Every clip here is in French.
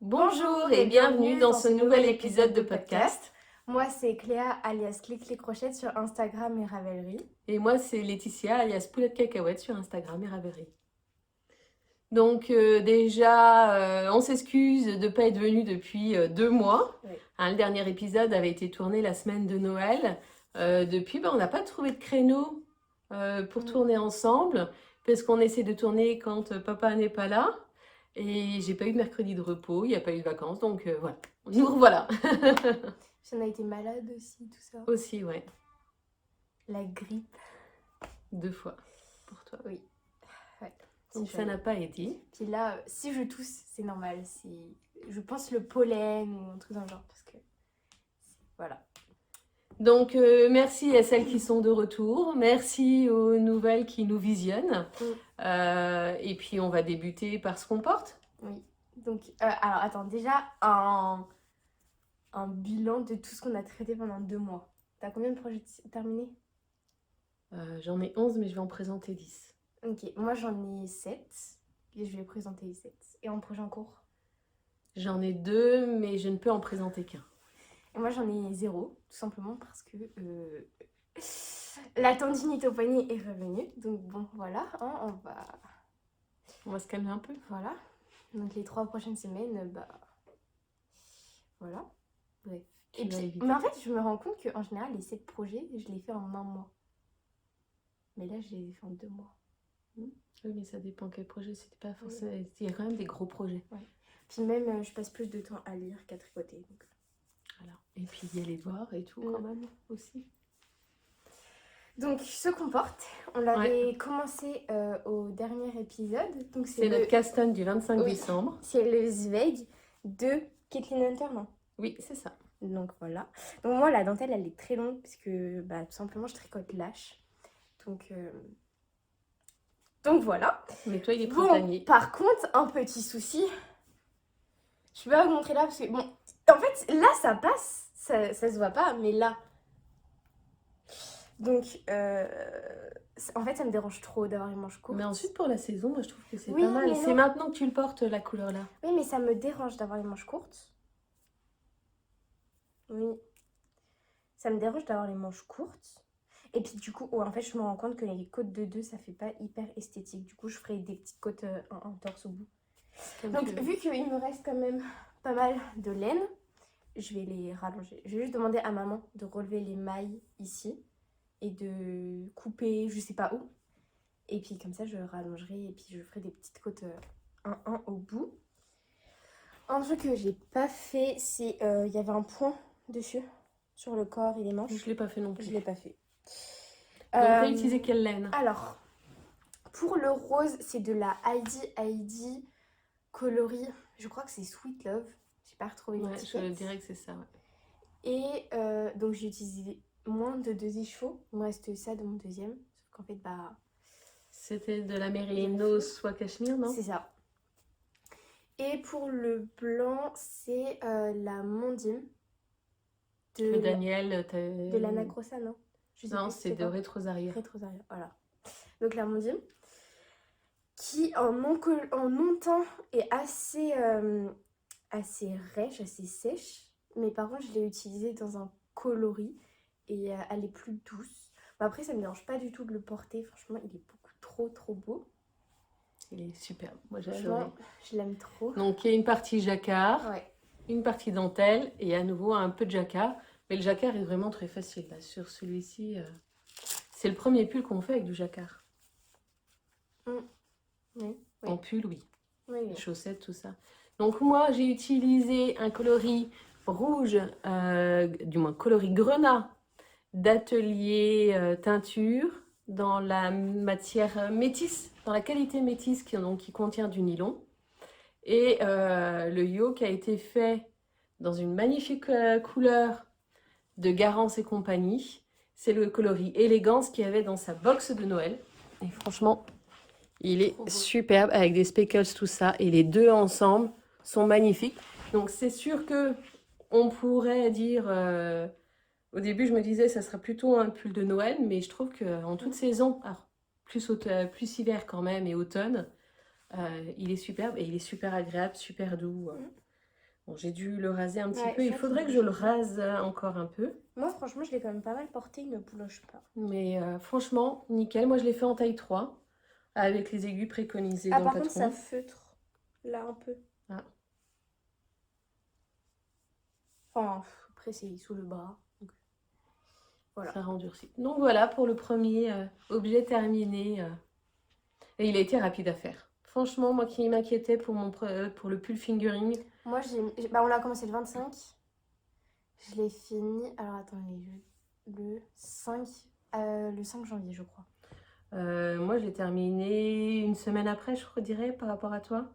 Bonjour et bienvenue dans ce nouvel épisode de podcast. Moi, c'est Cléa alias Clic les Crochettes sur Instagram et Ravelry. Et moi, c'est Laetitia alias Poulette Cacahuète sur Instagram et Ravelry. Donc déjà, on s'excuse de ne pas être venu depuis 2 mois. Oui. Le dernier épisode avait été tourné la semaine de Noël. Depuis, on n'a pas trouvé de créneau pour tourner ensemble parce qu'on essaie de tourner quand papa n'est pas là. Et j'ai pas eu de mercredi de repos, il n'y a pas eu de vacances, donc voilà, nous revoilà. On a été malade aussi, tout ça. Aussi, ouais. La grippe. 2 fois pour toi. Oui. Ouais. Donc ça n'a pas aidé. Puis là, si je tousse, c'est normal. C'est, je pense, le pollen ou un truc dans le genre, parce que voilà. Donc merci à celles qui sont de retour, merci aux nouvelles qui nous visionnent. Et puis on va débuter par ce qu'on porte. Oui. Donc, alors attends, déjà un bilan de tout ce qu'on a traité pendant 2 mois. T'as combien de projets terminés? J'en ai 11, mais je vais en présenter 10. Ok, moi j'en ai 7 et je vais présenter les 7. Et en projet en cours? J'en ai 2, mais je ne peux en présenter qu'un. Et moi j'en ai 0, tout simplement parce que la tendinite au poignet est revenue. Donc bon, voilà, hein, on va se calmer un peu. Voilà. Donc les 3 prochaines semaines, voilà. Bref. Et puis, mais en fait, je me rends compte qu'en général, les 7 projets, je les fais en 1 mois. Mais là, je les ai fait en 2 mois. Oui, mais ça dépend quel projet. C'était pas forcément... Il y a quand même des gros projets. Ouais. Puis même, je passe plus de temps à lire qu'à tricoter. Donc... Voilà. Et puis il y a les devoirs et tout quand même aussi. Donc ce qu'on porte, on l'avait commencé au dernier épisode. Donc c'est notre castagne du 25 décembre. C'est le Zweig de Kathleen Hunter, non? Oui, c'est ça. Donc voilà. Donc moi, la dentelle, elle est très longue parce que tout simplement, je tricote lâche. Donc voilà. Mais toi, il est printanier. Bon, par contre, un petit souci. Je vais pas vous montrer là parce que, bon, en fait, là, ça passe. Ça se voit pas, mais là... Donc, en fait, ça me dérange trop d'avoir les manches courtes. Mais ensuite, pour la saison, moi, je trouve que c'est pas mal. C'est maintenant que tu le portes, la couleur-là. Oui, mais ça me dérange d'avoir les manches courtes. Oui. Ça me dérange d'avoir les manches courtes. Et puis, du coup, en fait, je me rends compte que les côtes de 2, ça fait pas hyper esthétique. Du coup, je ferai des petites côtes en torse au bout. Donc, vu qu'il me reste quand même pas mal de laine, je vais les rallonger. Je vais juste demander à maman de relever les mailles ici et de couper je sais pas où. Et puis comme ça, je rallongerai et puis je ferai des petites côtes 1-1 au bout. Un truc que j'ai pas fait, c'est il y avait un point dessus sur le corps et les manches. Je l'ai pas fait non plus. Je l'ai pas fait. Donc t'as utilisé quelle laine? Alors, pour le rose, c'est de la Heidi coloris. Je crois que c'est Sweet Love. J'ai pas retrouvé l'étiquette. Je dirais que c'est ça, ouais. Et donc j'ai utilisé moins de 2 écheveaux. Il me reste ça de mon deuxième. Sauf qu'en fait, c'était de la Merino soit cachemire, non? C'est ça. Et pour le blanc, c'est la Mondim. De Daniel. De l'Anna Grossa, non? Non, c'est de Retrosaria. Retrosaria, voilà. Donc la Mondim, qui en non-teint est assez rêche, assez sèche. Mais par contre, je l'ai utilisée dans un coloris et elle est plus douce. Bon, après, ça me dérange pas du tout de le porter. Franchement, il est beaucoup trop beau. Il est superbe. Moi, j'adore. Je l'aime trop. Donc, il y a une partie jacquard, une partie dentelle et à nouveau un peu de jacquard. Mais le jacquard est vraiment très facile. Là. Sur celui-ci, c'est le premier pull qu'on fait avec du jacquard. Oui. En pull, oui. Oui. Chaussettes, tout ça. Donc, moi, j'ai utilisé un coloris rouge, du moins coloris grenat d'atelier teinture dans la matière métisse, dans la qualité métisse qui contient du nylon. Et le yoke a été fait dans une magnifique couleur de Garance et compagnie. C'est le coloris élégance qu'il y avait dans sa box de Noël. Et franchement, il est superbe avec des speckles, tout ça. Et les deux ensemble sont magnifiques. Donc c'est sûr que on pourrait dire... au début, je me disais ça sera plutôt un pull de Noël, mais je trouve qu'en toute saison, alors plus hiver quand même et automne, il est superbe et il est super agréable, super doux. Bon, j'ai dû le raser un petit Ouais, peu. je Il crois faudrait qu'il que je faut le changer. rase encore un peu. Moi, franchement, je l'ai quand même pas mal porté, il ne bouloche pas. Mais franchement, nickel. Moi, je l'ai fait en taille 3 avec les aiguilles préconisées Ah, dans le par contre, ça patron. feutre. Là, un peu. Ah. Enfin, après, c'est sous le bras. Donc, voilà. Ça rendurcit. Donc voilà pour le premier objet terminé. Et il a été rapide à faire. Franchement, moi qui m'inquiétais pour le pull fingering. Moi, bah, on a commencé le 25. Je l'ai fini. Alors, attendez, le 5, le 5 janvier, je crois. Moi, je l'ai terminé une semaine après, je dirais, par rapport à toi.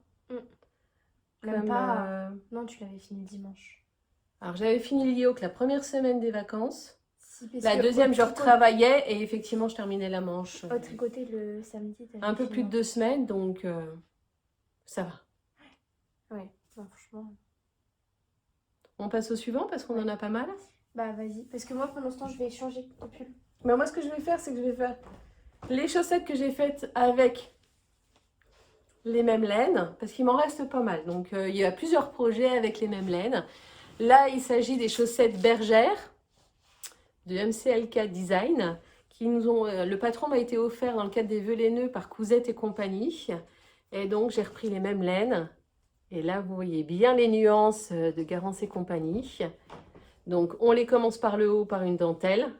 Même Comme, pas. Non, tu l'avais fini le dimanche. Alors, j'avais fini le yoke la première semaine des vacances. Si, parce La que deuxième, au je tricot- retravaillais et effectivement, je terminais la manche. Au tricoté le samedi, t'avais Un peu fini. plus de 2 semaines, donc ça va. Ouais, non, franchement. On passe au suivant parce qu'on en a pas mal. Bah, vas-y. Parce que moi, pendant ce temps, je vais changer de pull. Mais moi, ce que je vais faire, c'est que je vais faire les chaussettes que j'ai faites avec les mêmes laines, parce qu'il m'en reste pas mal. Donc, il y a plusieurs projets avec les mêmes laines. Là, il s'agit des chaussettes bergères de MCLK Design, qui nous ont... le patron m'a été offert dans le cadre des vœux laineux par Cousette et compagnie. Et donc, j'ai repris les mêmes laines. Et là, vous voyez bien les nuances de Garance et compagnie. Donc, on les commence par le haut, par une dentelle.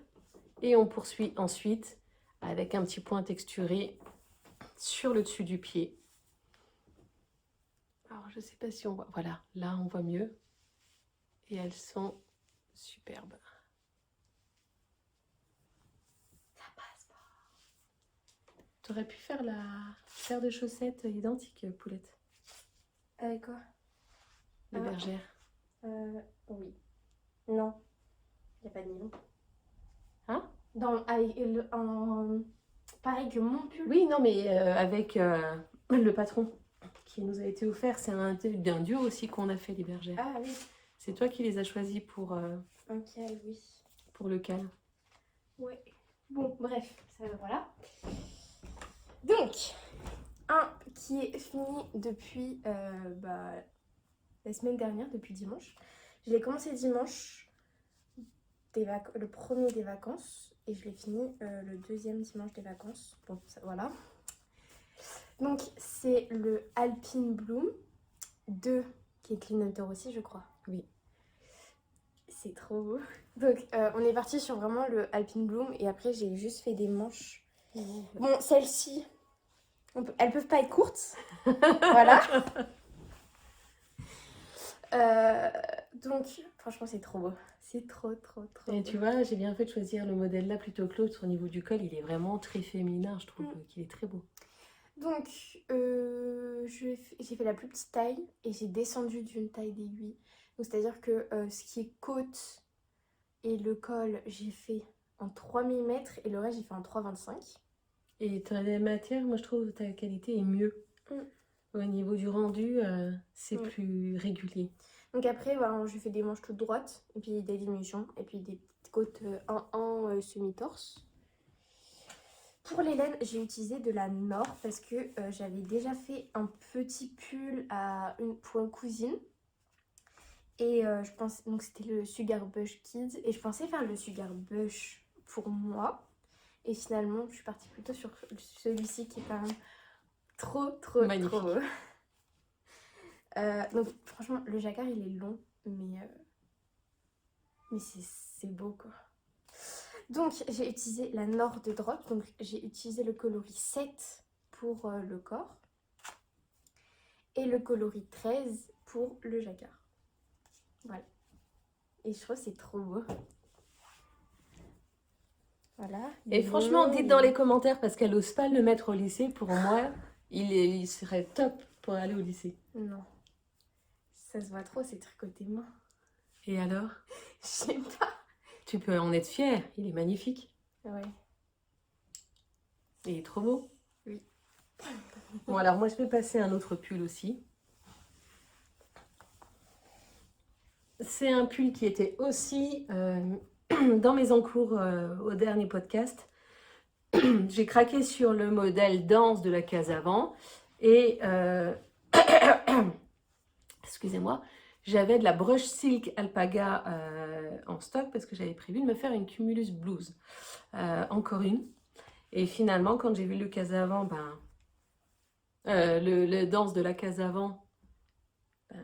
Et on poursuit ensuite avec un petit point texturé sur le dessus du pied. Alors, je ne sais pas si on voit. Voilà, là, on voit mieux. Et elles sont superbes. Ça passe pas. Tu aurais pu faire la paire de chaussettes identique, Poulette. Avec quoi? Les bergères. Oui. Non. Il n'y a pas de nylon. Hein? Pareil que mon pull. Oui, non, mais avec le patron qui nous a été offert, c'est un duo aussi qu'on a fait, les bergères. Ah oui. C'est toi qui les as choisis pour Un cal, oui. pour le cal. Ouais. Bon, bref, ça voilà. Donc, un qui est fini depuis la semaine dernière, depuis dimanche. Je l'ai commencé dimanche, le premier des vacances, et je l'ai fini le deuxième dimanche des vacances. Bon, ça, voilà. Donc, c'est le Alpine Bloom 2, qui est Clean Hunter aussi, je crois. Oui. C'est trop beau. Donc, on est parti sur vraiment le Alpine Bloom, et après, j'ai juste fait des manches. Bon, celles-ci, elles peuvent pas être courtes. Voilà. Donc, franchement, c'est trop beau. C'est trop Et beau. tu vois, j'ai bien fait de choisir le modèle là plutôt que l'autre. Au niveau du col, il est vraiment très féminin, je trouve qu'il est très beau. Donc, j'ai fait la plus petite taille et j'ai descendu d'une taille d'aiguille. Donc, c'est-à-dire que ce qui est côte et le col, j'ai fait en 3 mm et le reste, j'ai fait en 3,25. Et ta matière, moi je trouve ta qualité est mieux. Au niveau du rendu, c'est plus régulier. Donc après, voilà, je fais des manches toutes droites, et puis des diminutions, et puis des petites côtes en semi-torse. Pour les laines, j'ai utilisé de la Nord parce que j'avais déjà fait un petit pull pour une cousine. Et je pense, donc c'était le Sugar Bush Kids, et je pensais faire le Sugar Bush pour moi. Et finalement, je suis partie plutôt sur celui-ci qui est quand même trop magnifique. Trop beau. Donc franchement, le jacquard il est long, mais c'est beau quoi. Donc j'ai utilisé la Nord de Drop, donc j'ai utilisé le coloris 7 pour le corps et le coloris 13 pour le jacquard. Voilà. Et je trouve que c'est trop beau. Voilà. Et franchement, dites dans les commentaires, parce qu'elle n'ose pas le mettre au lycée, pour moi, il serait top pour aller au lycée. Non. Ça se voit trop, c'est tricoté main. Et alors? Je sais pas. Tu peux en être fière, il est magnifique. Ouais. Il est trop beau. Oui. Bon, alors moi je vais passer un autre pull aussi. C'est un pull qui était aussi dans mes encours au dernier podcast. J'ai craqué sur le modèle danse de la case avant et excusez-moi, j'avais de la brush silk alpaga en stock parce que j'avais prévu de me faire une cumulus blouse. Encore une. Et finalement, quand j'ai vu le Casavant, le danse de la Casavant,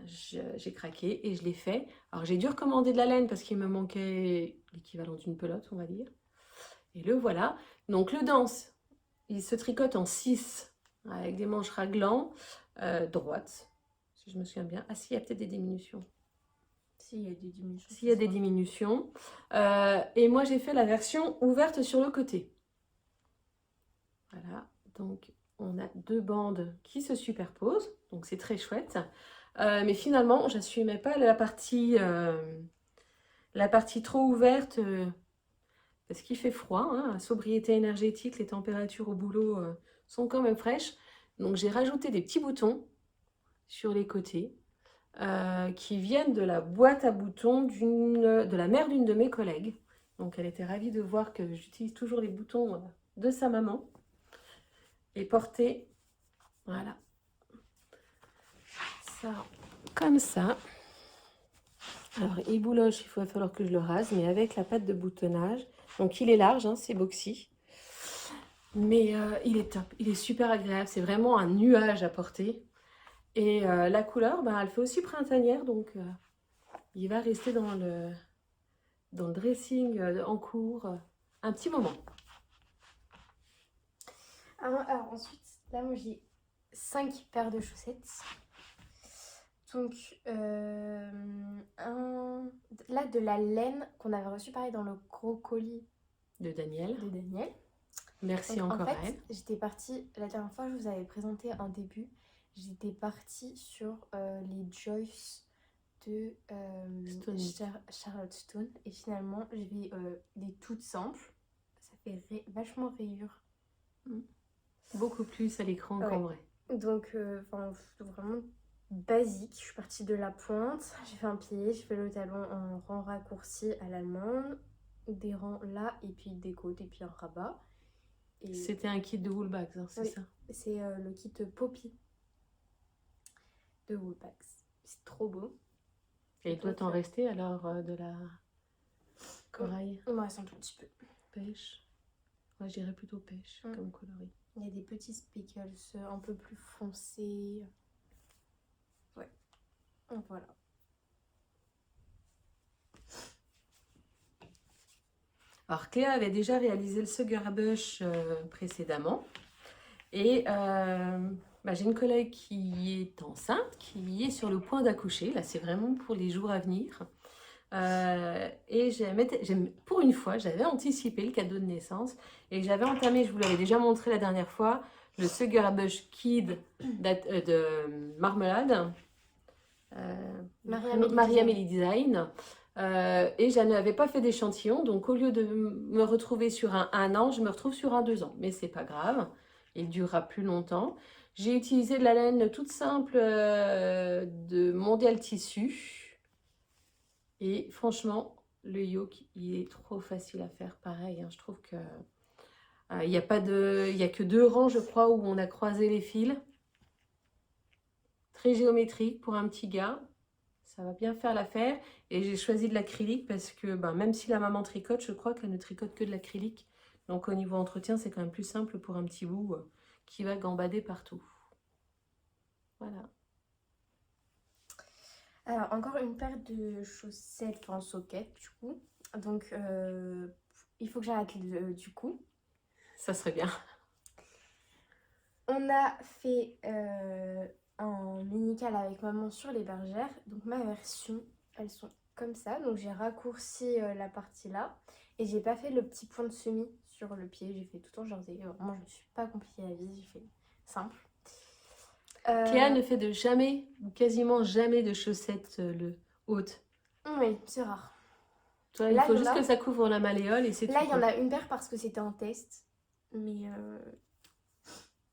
j'ai craqué et je l'ai fait. Alors j'ai dû recommander de la laine parce qu'il me manquait l'équivalent d'une pelote, on va dire. Et le voilà. Donc le danse, il se tricote en 6 avec des manches raglan droites, si je me souviens bien. Ah si, il y a peut-être des diminutions. S'il y a des diminutions. S'il y a des diminutions. Et moi j'ai fait la version ouverte sur le côté. Voilà, donc on a 2 bandes qui se superposent, donc c'est très chouette. Mais finalement, j'assumais pas la partie trop ouverte parce qu'il fait froid, hein, la sobriété énergétique, les températures au boulot sont quand même fraîches. Donc j'ai rajouté des petits boutons sur les côtés qui viennent de la boîte à boutons de la mère d'une de mes collègues. Donc elle était ravie de voir que j'utilise toujours les boutons de sa maman. Et porter, voilà, ça comme ça. Alors il bouloche, il va falloir que je le rase, mais avec la pâte de boutonnage. Donc il est large, hein, c'est boxy, mais il est top, il est super agréable, c'est vraiment un nuage à porter. Et la couleur, elle fait aussi printanière, donc il va rester dans le dressing en cours un petit moment. Alors ensuite, là moi j'ai 5 paires de chaussettes. Donc là de la laine qu'on avait reçu pareil dans le gros colis de Daniel. Merci. Donc, encore en fait, j'étais partie, la dernière fois je vous avais présenté un début, j'étais partie sur les Joyce de Charlotte Stone et finalement je vais des toutes simples, ça fait vachement rayure. Beaucoup plus à l'écran qu'en vrai. Donc vraiment basique, je suis partie de la pointe, j'ai fait un pied, j'ai fait le talon en rang raccourci à l'allemande, des rangs là et puis des côtes et puis un rabat. C'était un kit de Woolbags, hein, c'est ça? C'est le kit Poppy de Woolbags. C'est trop beau. Et il doit t'en rester alors de la corail? Il me reste un tout petit peu. Pêche. Moi je dirais plutôt pêche comme coloris. Il y a des petits speckles un peu plus foncés. Ouais. Voilà. Alors Cléa avait déjà réalisé le Sugar Bush précédemment. Et j'ai une collègue qui est enceinte, qui est sur le point d'accoucher. Là, c'est vraiment pour les jours à venir. Et pour une fois, j'avais anticipé le cadeau de naissance. Et j'avais entamé, je vous l'avais déjà montré la dernière fois, le Sugar Bush Kid de Marmelade. Marie-Amélie Design. Et je n'avais pas fait d'échantillon, donc au lieu de me retrouver sur un an, je me retrouve sur un 2 ans. Mais c'est pas grave, il durera plus longtemps. J'ai utilisé de la laine toute simple de Mondial Tissu. Et franchement, le yoke, il est trop facile à faire. Pareil, hein, je trouve que il n'y a que 2 rangs, je crois, où on a croisé les fils. Très géométrique pour un petit gars. Ça va bien faire l'affaire. Et j'ai choisi de l'acrylique parce que même si la maman tricote, je crois qu'elle ne tricote que de l'acrylique. Donc au niveau entretien, c'est quand même plus simple pour un petit bout qui va gambader partout. Voilà. Alors encore une paire de chaussettes en socket du coup. Donc il faut que j'arrête du coup. Ça serait bien. On a fait un mini-cal avec maman sur les bergères. Donc ma version, elles sont comme ça. Donc j'ai raccourci la partie là. Et j'ai pas fait le petit point de semis sur le pied. J'ai fait tout en jersey. Vraiment, je ne me suis pas compliquée la vie. J'ai fait simple. Cléa ne fait jamais, ou quasiment jamais de chaussettes hautes. Oui, c'est rare. Toi, il faut juste que ça couvre la malléole et c'est tout. Là, il y en a une paire parce que c'était un test. Mais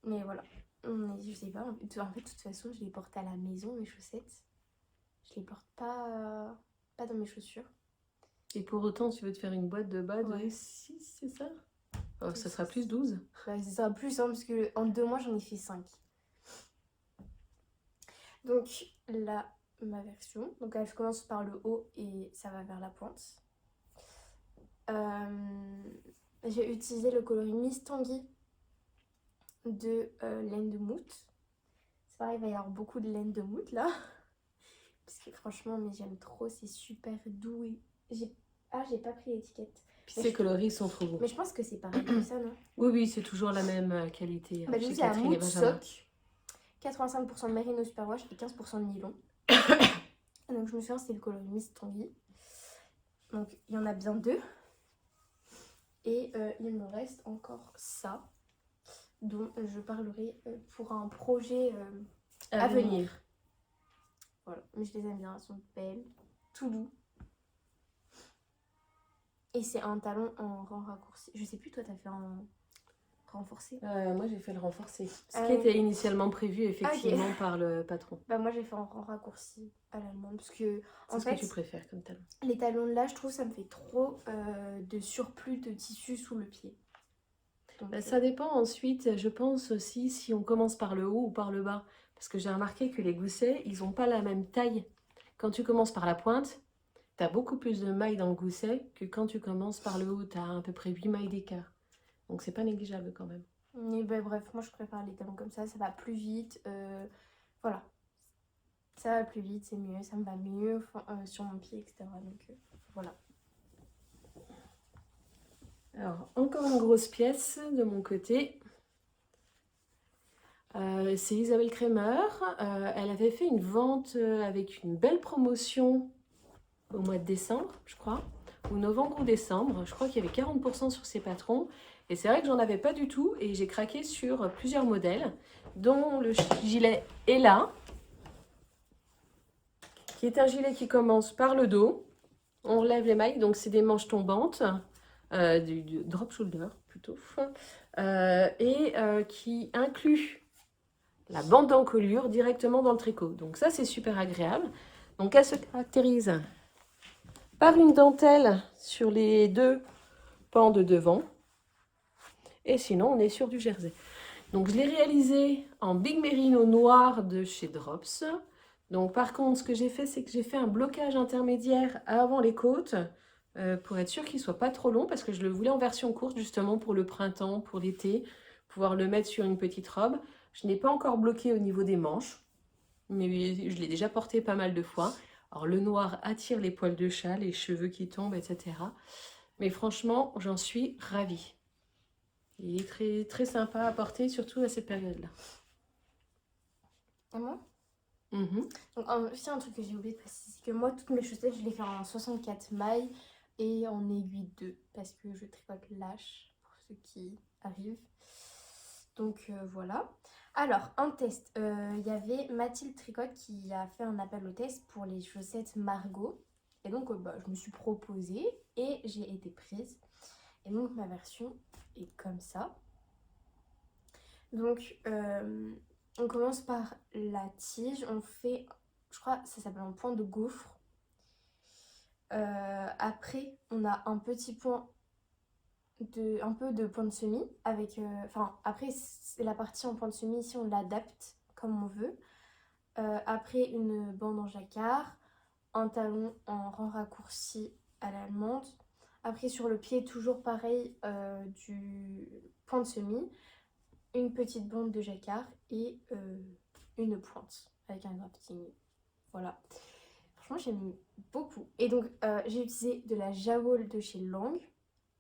voilà. Je sais pas. En fait, de toute façon, je les porte à la maison, mes chaussettes. Je les porte pas dans mes chaussures. Et pour autant, tu veux te faire une boîte de bas de 6, c'est ça? Oh, ça sera plus 12. Ça sera plus, hein, parce que en 2 mois, j'en ai fait 5. Donc, la ma version. Donc je commence par le haut et ça va vers la pointe. J'ai utilisé le coloris Miss Tanguy de laine de moute. C'est pareil, il va y avoir beaucoup de laine de moute là. Parce que franchement, mais j'aime trop, c'est super doux. Et j'ai pas pris l'étiquette. Puis ces coloris sont trop beaux. Mais je pense que c'est pareil que ça, non? Oui, c'est toujours la même qualité. Bah, Chez c'est la Catherine et moute Benjamin. sock, 85% de merino superwash et 15% de nylon. Donc je me souviens, c'était le coloris Miss Tanguy. Donc il y en a bien 2. Et il me reste encore ça, dont je parlerai pour un projet à venir. Voilà, mais je les aime bien, elles sont belles, tout doux. Et c'est un talon en rang raccourci. Je sais plus, toi t'as fait un renforcé? Moi j'ai fait le renforcé. Ce qui était initialement prévu effectivement par le patron. Bah moi j'ai fait un rang raccourci à l'allemande parce que en C'est ce fait, que tu préfères comme talon. Les talons de là, je trouve ça me fait trop de surplus de tissu sous le pied. Donc, Ça dépend ensuite, je pense aussi si on commence par le haut ou par le bas. Parce que j'ai remarqué que les goussets, ils n'ont pas la même taille. Quand tu commences par la pointe, tu as beaucoup plus de mailles dans le gousset que quand tu commences par le haut, tu as à peu près 8 mailles d'écart. Donc c'est pas négligeable quand même. Mais bah, bref, moi je préfère les talons comme ça va plus vite. Voilà. Ça va plus vite, c'est mieux, ça me va mieux sur mon pied, etc. Donc voilà. Alors, encore une grosse pièce de mon côté. C'est Isabelle Kremer. Elle avait fait une vente avec une belle promotion au mois de décembre, je crois, ou novembre ou décembre. Je crois qu'il y avait 40% sur ses patrons. Et c'est vrai que j'en avais pas du tout et j'ai craqué sur plusieurs modèles, dont le gilet est là, qui est un gilet qui commence par le dos. On relève les mailles, donc c'est des manches tombantes, du drop shoulder plutôt, qui inclut la bande d'encolure directement dans le tricot. Donc ça, c'est super agréable. Donc elle se caractérise par une dentelle sur les 2 pans de devant. Et sinon, on est sur du jersey. Donc je l'ai réalisé en Big Merino noir de chez Drops. Donc par contre, ce que j'ai fait, c'est que j'ai fait un blocage intermédiaire avant les côtes pour être sûr qu'il ne soit pas trop long parce que je le voulais en version courte justement pour le printemps, pour l'été, pouvoir le mettre sur une petite robe. Je n'ai pas encore bloqué au niveau des manches, mais je l'ai déjà porté pas mal de fois. Alors le noir attire les poils de chat, les cheveux qui tombent, etc. Mais franchement, j'en suis ravie. Il est très, très sympa à porter, surtout à cette période-là. Et moi Donc aussi un truc que j'ai oublié de préciser, c'est que moi, toutes mes chaussettes, je les fais en 64 mailles et en aiguille 2, parce que je tricote lâche, pour ceux qui arrivent. Donc voilà. Alors, un test. Il y avait Mathilde Tricotte qui a fait un appel au test pour les chaussettes Margot. Et donc, je me suis proposée et j'ai été prise. Et donc, ma version est comme ça. Donc, on commence par la tige. On fait, je crois, ça s'appelle un point de gaufre. Après, on a un petit point un peu de point de semis avec après c'est la partie en point de semis, ici on l'adapte comme on veut. Après une bande en jacquard, un talon en rang raccourci à l'allemande. Après sur le pied toujours pareil, du point de semis, une petite bande de jacquard et une pointe avec un grafting. Voilà, franchement j'aime beaucoup. Et donc j'ai utilisé de la Jawol de chez Lang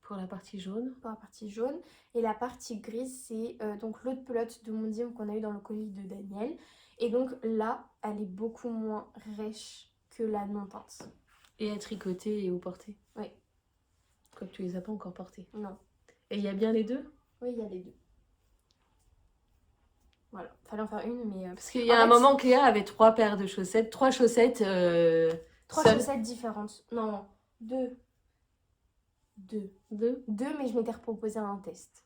pour la partie jaune. Pour la partie jaune. Et la partie grise, c'est donc l'autre pelote de Mondium qu'on a eu dans le colis de Daniel. Et donc là, elle est beaucoup moins rêche que la non teinte. Et à tricoter et au porter. Oui. Comme tu les as pas encore portées. Non. Et il y a bien les deux? Oui, il y a les deux. Voilà, fallait en faire une, mais... Parce qu'il y a un moment, Cléa avait 3 paires de chaussettes, 3 chaussettes 3 chaussettes différentes. Non, 2. 2, mais je m'étais reproposé un test.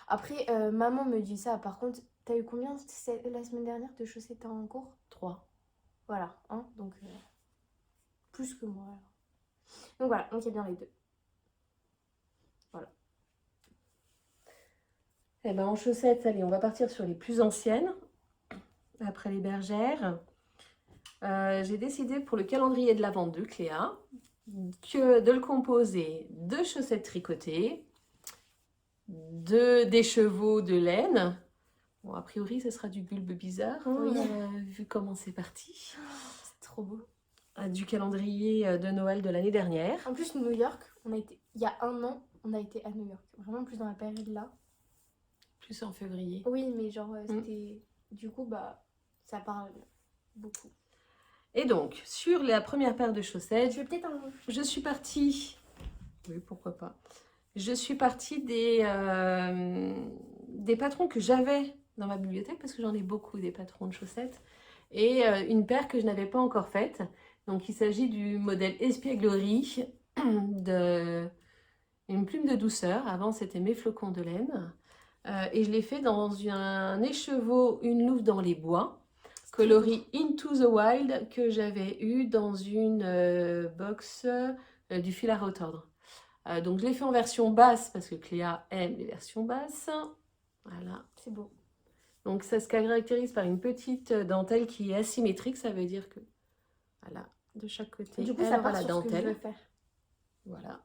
Après, maman me dit ça. Par contre, t'as eu combien la semaine dernière de chaussettes en cours? 3. Voilà, hein, donc plus que moi. Alors. Donc voilà, donc il y a bien les 2. Voilà. Eh ben en chaussettes, allez, on va partir sur les plus anciennes. Après les bergères. j'ai décidé pour le calendrier de la vente de Cléa de le composer de chaussettes tricotées, d'écheveaux de laine. Bon, a priori, ce sera du bulbe bizarre, hein, Oui. vu comment c'est parti. C'est trop beau. Du calendrier de Noël de l'année dernière. En plus, New York, il y a 1 an, on a été à New York. Vraiment plus dans la période là. Plus en février. Oui, mais genre, c'était... Du coup, bah, ça parle beaucoup. Et donc, sur la première paire de chaussettes, Je vais peut-être un... je suis partie... Oui, pourquoi pas. Je suis partie des patrons que j'avais dans ma bibliothèque, parce que j'en ai beaucoup des patrons de chaussettes, et une paire que je n'avais pas encore faite. Donc, il s'agit du modèle espièglerie de une plume de douceur. Avant, c'était mes flocons de laine. Et je l'ai fait dans un écheveau, une louve dans les bois, coloris Into the Wild, que j'avais eu dans une box du fil à retordre. Donc je l'ai fait en version basse parce que Cléa aime les versions basses. Voilà. C'est beau. Donc ça se caractérise par une petite dentelle qui est asymétrique. Ça veut dire que, voilà, de chaque côté, Du coup, elle ça aura part la sur ce que je dentelle. veux faire. Voilà.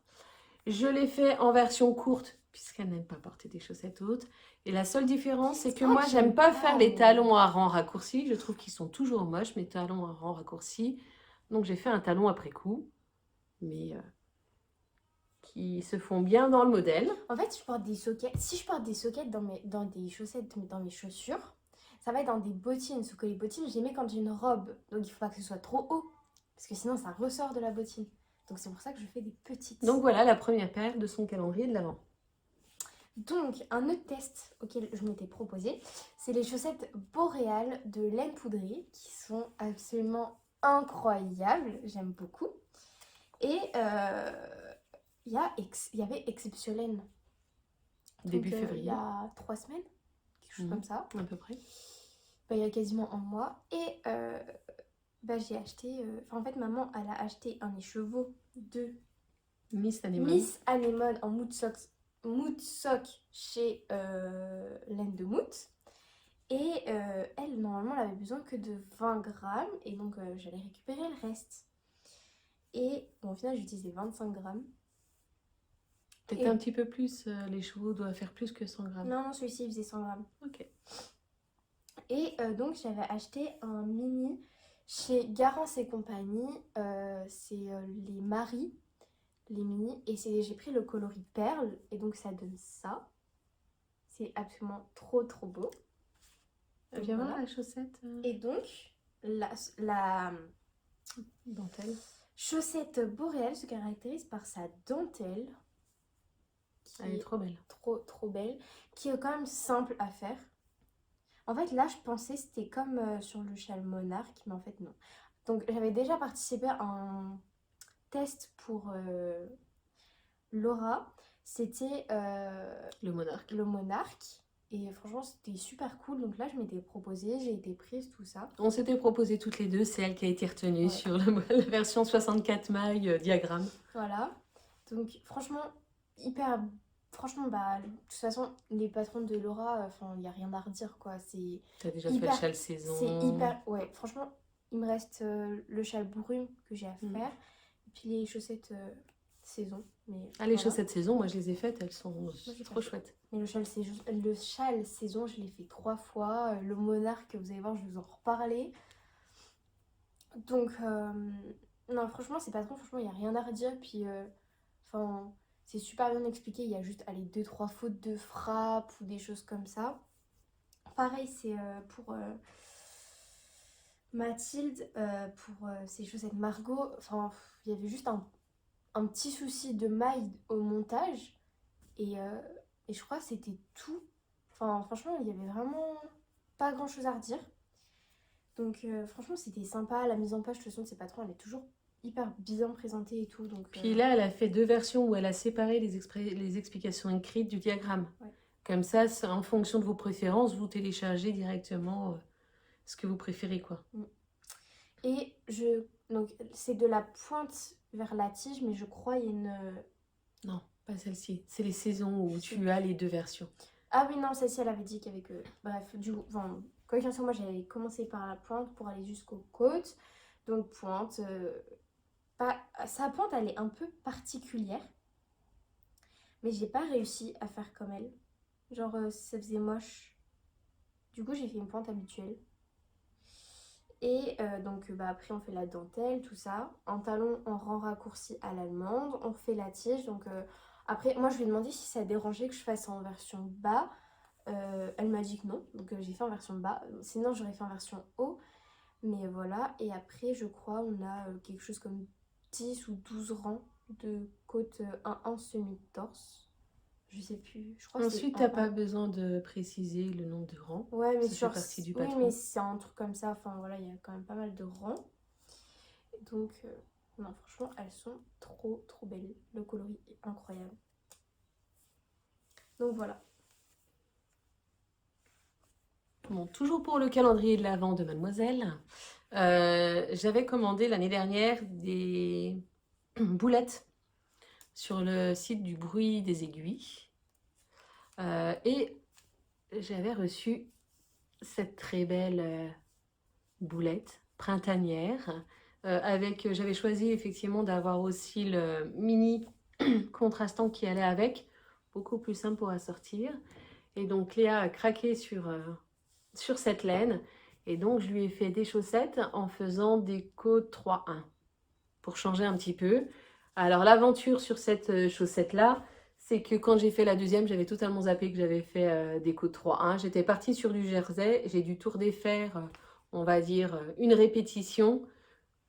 Je l'ai fait en version courte puisqu'elle n'aime pas porter des chaussettes hautes. Et la seule différence, c'est que moi, j'aime pas faire les talons à rang raccourci. Je trouve qu'ils sont toujours moches, mes talons à rang raccourci. Donc j'ai fait un talon après coup, mais qui se font bien dans le modèle. En fait, je porte des sockets. Si je porte des sockets dans des chaussettes, dans mes chaussures, ça va être dans des bottines. Sauf que les bottines, je les mets quand j'ai une robe. Donc il faut pas que ce soit trop haut. Parce que sinon, ça ressort de la bottine. Donc c'est pour ça que je fais des petites. Donc voilà la première paire de son calendrier de l'Avent. Donc, un autre test auquel je m'étais proposé, c'est les chaussettes boréales de laine poudrée qui sont absolument incroyables. J'aime beaucoup. Et il y avait Exceptiolaine. Début Donc, février. Il y a 3 semaines, quelque chose comme ça. À peu près. Bah, il y a quasiment un mois. Et bah, j'ai acheté... en fait, maman, elle a acheté un écheveau de Miss Anémone. Miss Anémone en mood sock chez Laine de Mout. Et elle, normalement, elle avait besoin que de 20 grammes. Et donc, j'allais récupérer le reste. Et bon, au final, j'ai utilisé 25 grammes. Peut-être un petit peu plus. Les chevaux doivent faire plus que 100 grammes. Non, celui-ci, il faisait 100 grammes. Ok. Et donc, j'avais acheté un mini chez Garance et compagnie. C'est les Maris, les mini. Et j'ai pris le coloris perle. Et donc, ça donne ça. C'est absolument trop, trop beau. Viens voir la chaussette. Et donc, la Dentelle. chaussette boréale se caractérise par sa dentelle. Elle est trop belle. Trop, trop belle. Qui est quand même simple à faire. En fait, là, je pensais c'était comme sur le châle monarque, mais en fait, non. Donc, j'avais déjà participé à un test pour Laura. C'était le monarque. Le monarque. Et franchement, c'était super cool. Donc là, je m'étais proposée, j'ai été prise, tout ça. On s'était proposé toutes les deux. C'est elle qui a été retenue sur la version 64 mailles diagramme. Voilà. Donc, franchement, hyper... Franchement, bah, de toute façon, les patrons de Laura, il n'y a rien à redire, quoi. T'as déjà fait le châle saison. C'est hyper... Ouais, franchement, il me reste le châle brume que j'ai à faire. Et puis les chaussettes saison. Mais, les chaussettes saison, moi je les ai faites, elles sont trop chouettes. Mais le châle saison, je l'ai fait 3 fois. Le monarque, vous allez voir, je vais vous en reparler. Donc, non, franchement, ces patrons, franchement, il n'y a rien à redire. Puis, c'est super bien expliqué. Il y a juste, 2-3 fautes de frappe ou des choses comme ça. Pareil, c'est pour Mathilde, pour ses chaussettes Margot. Il y avait juste un petit souci de maille au montage. Et je crois que c'était tout. Franchement, il y avait vraiment pas grand chose à redire. Donc, franchement, c'était sympa. La mise en page, de toute façon, de ses patrons, elle est toujours hyper bien présentée et tout. Donc, Puis là, elle a fait 2 versions où elle a séparé les explications écrites du diagramme. Ouais. Comme ça, en fonction de vos préférences, vous téléchargez directement ce que vous préférez, quoi. Et donc, c'est de la pointe vers la tige, mais je crois il y a une... Non, pas celle-ci. C'est les saisons où tu as les 2 versions. Ah oui, non, celle-ci, elle avait dit qu'avec... bref, quoi qu'il en soit, moi, j'avais commencé par la pointe pour aller jusqu'aux côtes. Donc pointe, sa pointe elle est un peu particulière, mais j'ai pas réussi à faire comme elle. Genre ça faisait moche. Du coup j'ai fait une pointe habituelle. Et donc après on fait la dentelle, tout ça. En talon en rang raccourci à l'allemande, on fait la tige. Donc après moi je lui ai demandé si ça dérangeait que je fasse en version bas. Elle m'a dit que non, donc j'ai fait en version bas. Sinon j'aurais fait en version haut. Mais voilà, et après je crois on a quelque chose comme 10 ou 12 rangs de côte 1 semi-torse. Je sais plus, je crois que c'est Ensuite, t'as pas besoin de préciser le nombre de rangs. Ouais, mais Ça fait genre, partie du oui, mais patron. c'est un truc comme ça. Enfin voilà, il y a quand même pas mal de rangs. Donc, non, franchement, elles sont trop, trop belles. Le coloris est incroyable. Donc voilà. Bon, toujours pour le calendrier de l'Avent de Mademoiselle, j'avais commandé l'année dernière des boulettes sur le site du Bruit des Aiguilles. Et j'avais reçu cette très belle boulette printanière. J'avais choisi effectivement d'avoir aussi le mini contrastant qui allait avec, beaucoup plus simple pour assortir. Et donc Léa a craqué sur cette laine. Et donc je lui ai fait des chaussettes en faisant des côtes 3-1 pour changer un petit peu. Alors l'aventure sur cette chaussette-là, c'est que quand j'ai fait la deuxième, j'avais totalement zappé que j'avais fait des côtes 3-1. J'étais partie sur du jersey, j'ai dû tout redéfaire, on va dire, une répétition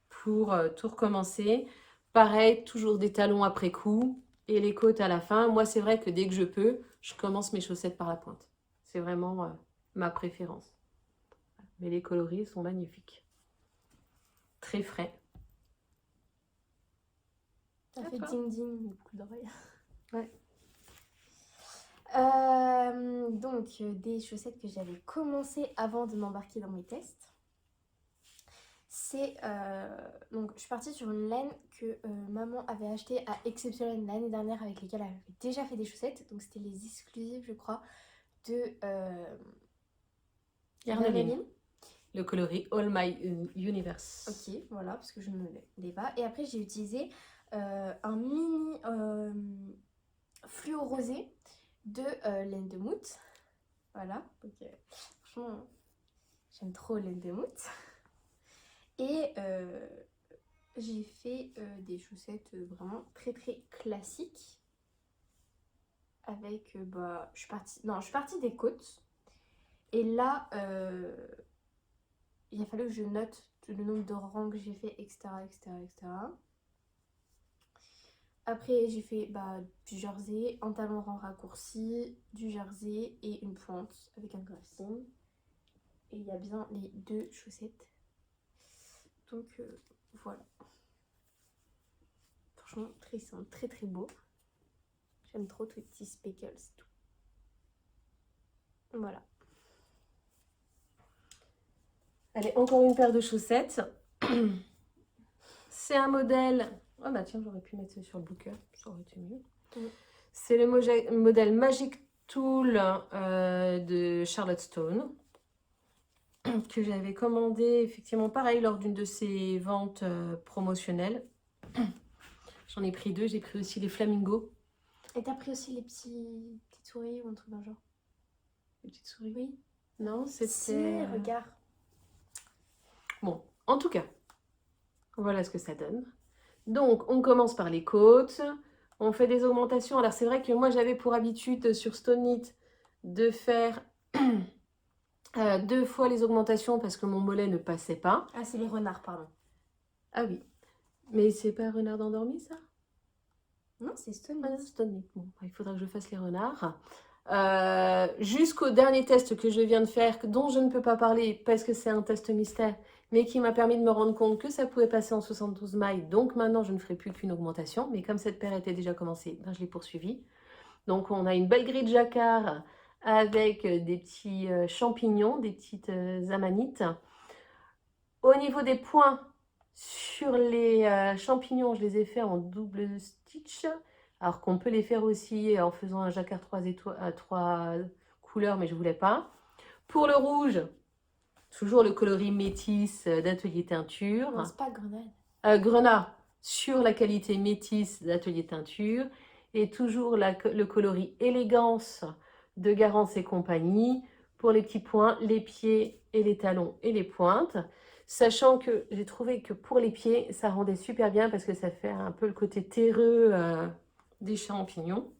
pour tout recommencer. Pareil, toujours des talons après coup et les côtes à la fin. Moi, c'est vrai que dès que je peux, je commence mes chaussettes par la pointe. C'est vraiment ma préférence. Mais les coloris sont magnifiques. Très frais. Ça fait ding ding, le coup d'oreille. Ouais. Donc, des chaussettes que j'avais commencé avant de m'embarquer dans mes tests. Donc, je suis partie sur une laine que maman avait achetée à Exceptionnel l'année dernière, avec lesquelles elle avait déjà fait des chaussettes. Donc, c'était les exclusives, je crois, de Yarneline. Le coloris All My Universe. Ok, voilà, parce que je ne l'ai pas. Et après, j'ai utilisé un mini fluo rosé de laine de mout. Voilà, donc franchement, j'aime trop laine de mout. Et j'ai fait des chaussettes vraiment très très classiques. Avec, je suis partie des côtes. Et là, il a fallu que je note le nombre de rangs que j'ai fait, etc., etc., etc. Après, j'ai fait du jersey, un talon rang raccourci, du jersey et une pointe avec un grafting. Et il y a bien les deux chaussettes. Donc, voilà. Franchement, très simple, très très beau. J'aime trop tous les petits speckles et tout. Voilà. Allez, encore une paire de chaussettes. C'est un modèle... Oh bah tiens, j'aurais pu mettre ça sur le booker, ça aurait été mieux. C'est le modèle Magic Tool de Charlotte Stone, que j'avais commandé effectivement pareil lors d'une de ses ventes promotionnelles. J'en ai pris deux, j'ai pris aussi les flamingos. Et t'as pris aussi les petites souris ou un truc dans le genre? Les petites souris? Oui. Non, c'était... Si, regarde. Bon, en tout cas, voilà ce que ça donne. Donc, on commence par les côtes. On fait des augmentations. Alors, c'est vrai que moi, j'avais pour habitude sur Stone Knit de faire 2 fois les augmentations parce que mon mollet ne passait pas. Ah, c'est les renards, pardon. Ah oui. Mais c'est pas renard endormi, ça? Non, c'est Stone Ah, Knit. Stone Knit. Bon, il faudra que je fasse les renards. Jusqu'au dernier test que je viens de faire, dont je ne peux pas parler parce que c'est un test mystère, mais qui m'a permis de me rendre compte que ça pouvait passer en 72 mailles. Donc maintenant, je ne ferai plus qu'une augmentation. Mais comme cette paire était déjà commencée, je l'ai poursuivie. Donc on a une belle grille de jacquard avec des petits champignons, des petites amanites. Au niveau des points, sur les champignons, je les ai fait en double stitch. Alors qu'on peut les faire aussi en faisant un jacquard 3 couleurs, mais je ne voulais pas. Pour le rouge, Toujours le coloris métis d'Atelier Teinture. Non, c'est pas grenade. Grenat sur la qualité métis d'Atelier Teinture. Et toujours le coloris élégance de Garance et compagnie pour les petits points, les pieds et les talons et les pointes. Sachant que j'ai trouvé que pour les pieds, ça rendait super bien parce que ça fait un peu le côté terreux des champignons.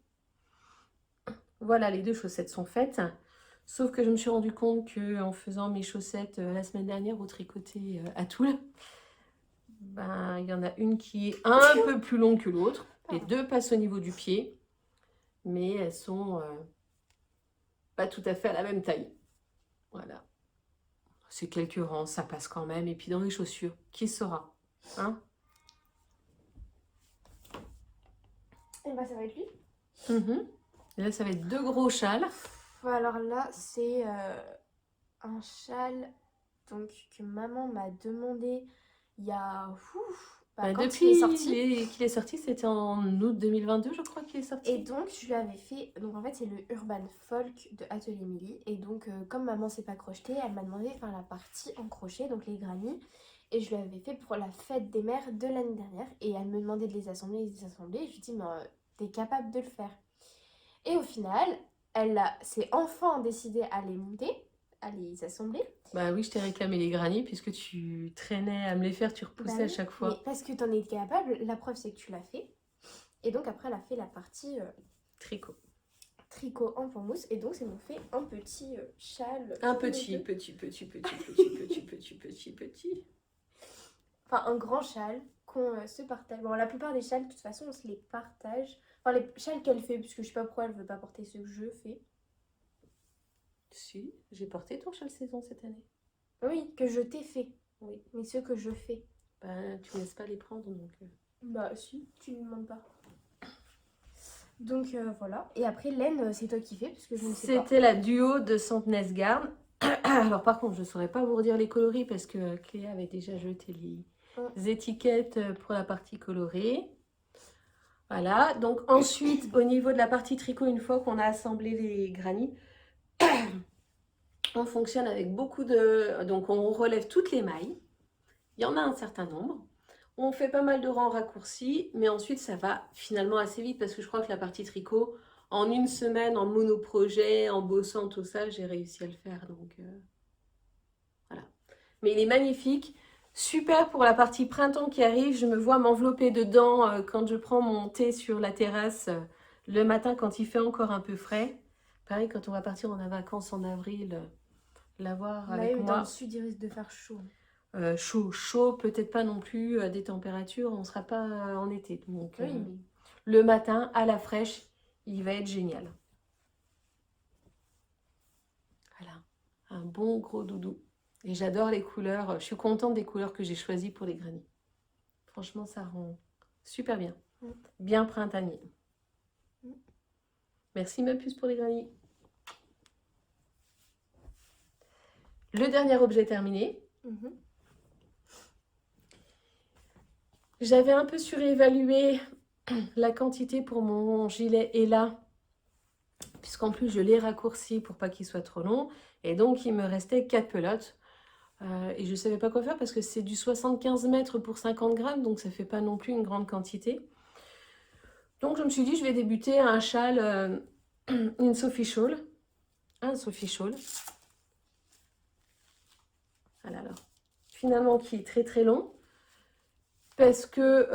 Voilà, les deux chaussettes sont faites. Sauf que je me suis rendu compte qu'en faisant mes chaussettes la semaine dernière au tricoté à Toul, ben, il y en a une qui est un peu plus longue que l'autre. Les deux passent au niveau du pied, mais elles sont pas tout à fait à la même taille. Voilà. C'est quelques rangs, ça passe quand même. Et puis dans les chaussures, qui saura, hein? Et bah ça va être lui. Et là, ça va être deux gros châles. Alors là, c'est un châle donc, que maman m'a demandé il y a... quand depuis il est sorti. qu'il est sorti, c'était en août 2022, je crois qu'il est sorti. Et donc, je lui avais fait... Donc, en fait, c'est le Urban Folk de Atelier Milly. Et donc, comme maman s'est pas crochetée, elle m'a demandé de faire la partie en crochet, donc les granny. Et je lui avais fait pour la fête des mères de l'année dernière. Et elle me demandait de les assembler, Et je lui ai dit, mais t'es capable de le faire. Et au final, elle s'est enfin décidée à les monter, à les assembler. Bah oui, je t'ai réclamé les granny puisque tu traînais à me les faire, tu repoussais à chaque fois. Mais parce que t'en es capable, la preuve c'est que tu l'as fait. Et donc après, elle a fait la partie tricot en mousse. Et donc, ça nous fait un petit châle. Un petit. Enfin, un grand châle qu'on se partage. Bon, la plupart des châles, de toute façon, on se les partage. Enfin, les châles qu'elle fait, puisque je sais pas pourquoi elle veut pas porter ce que je fais. Si, j'ai porté ton châle saison cette année. Oui, que je t'ai fait. Oui. Mais ceux que je fais. Bah, tu ne laisses pas les prendre, donc... Bah, si, tu ne demandes pas. Donc, voilà. Et après, laine, c'est toi qui fais, parce que je ne sais pas. C'était la duo de Santenesse Garn. Alors, par contre, je ne saurais pas vous redire les coloris, parce que Cléa avait déjà jeté les étiquettes pour la partie colorée. Voilà, donc ensuite, au niveau de la partie tricot, une fois qu'on a assemblé les granny, on fonctionne avec beaucoup de... Donc, on relève toutes les mailles. Il y en a un certain nombre. On fait pas mal de rangs raccourcis, mais ensuite, ça va finalement assez vite parce que je crois que la partie tricot, en une semaine, en monoprojet, en bossant tout ça, j'ai réussi à le faire. Donc, voilà. Mais il est magnifique. Super pour la partie printemps qui arrive. Je me vois m'envelopper dedans quand je prends mon thé sur la terrasse le matin quand il fait encore un peu frais. Pareil, quand on va partir en vacances en avril, l'avoir avec moi. Dans le sud, il risque de faire chaud. Chaud, peut-être pas non plus des températures, on ne sera pas en été. Donc, oui, mais... le matin, à la fraîche, il va être génial. Voilà, un bon gros doudou. Et j'adore les couleurs, je suis contente des couleurs que j'ai choisies pour les granny. Franchement, ça rend super bien. Bien printanier. Merci ma puce pour les granny. Le dernier objet terminé. J'avais un peu surévalué la quantité pour mon gilet Ella, puisqu'en plus je l'ai raccourci pour pas qu'il soit trop long. Et donc il me restait 4 pelotes. Et je ne savais pas quoi faire parce que c'est du 75 mètres pour 50 grammes, donc ça fait pas non plus une grande quantité. Donc je me suis dit, je vais débuter un châle, une Sophie Shawl. Un Sophie Shawl. Voilà, alors. Finalement, qui est très très long. Parce que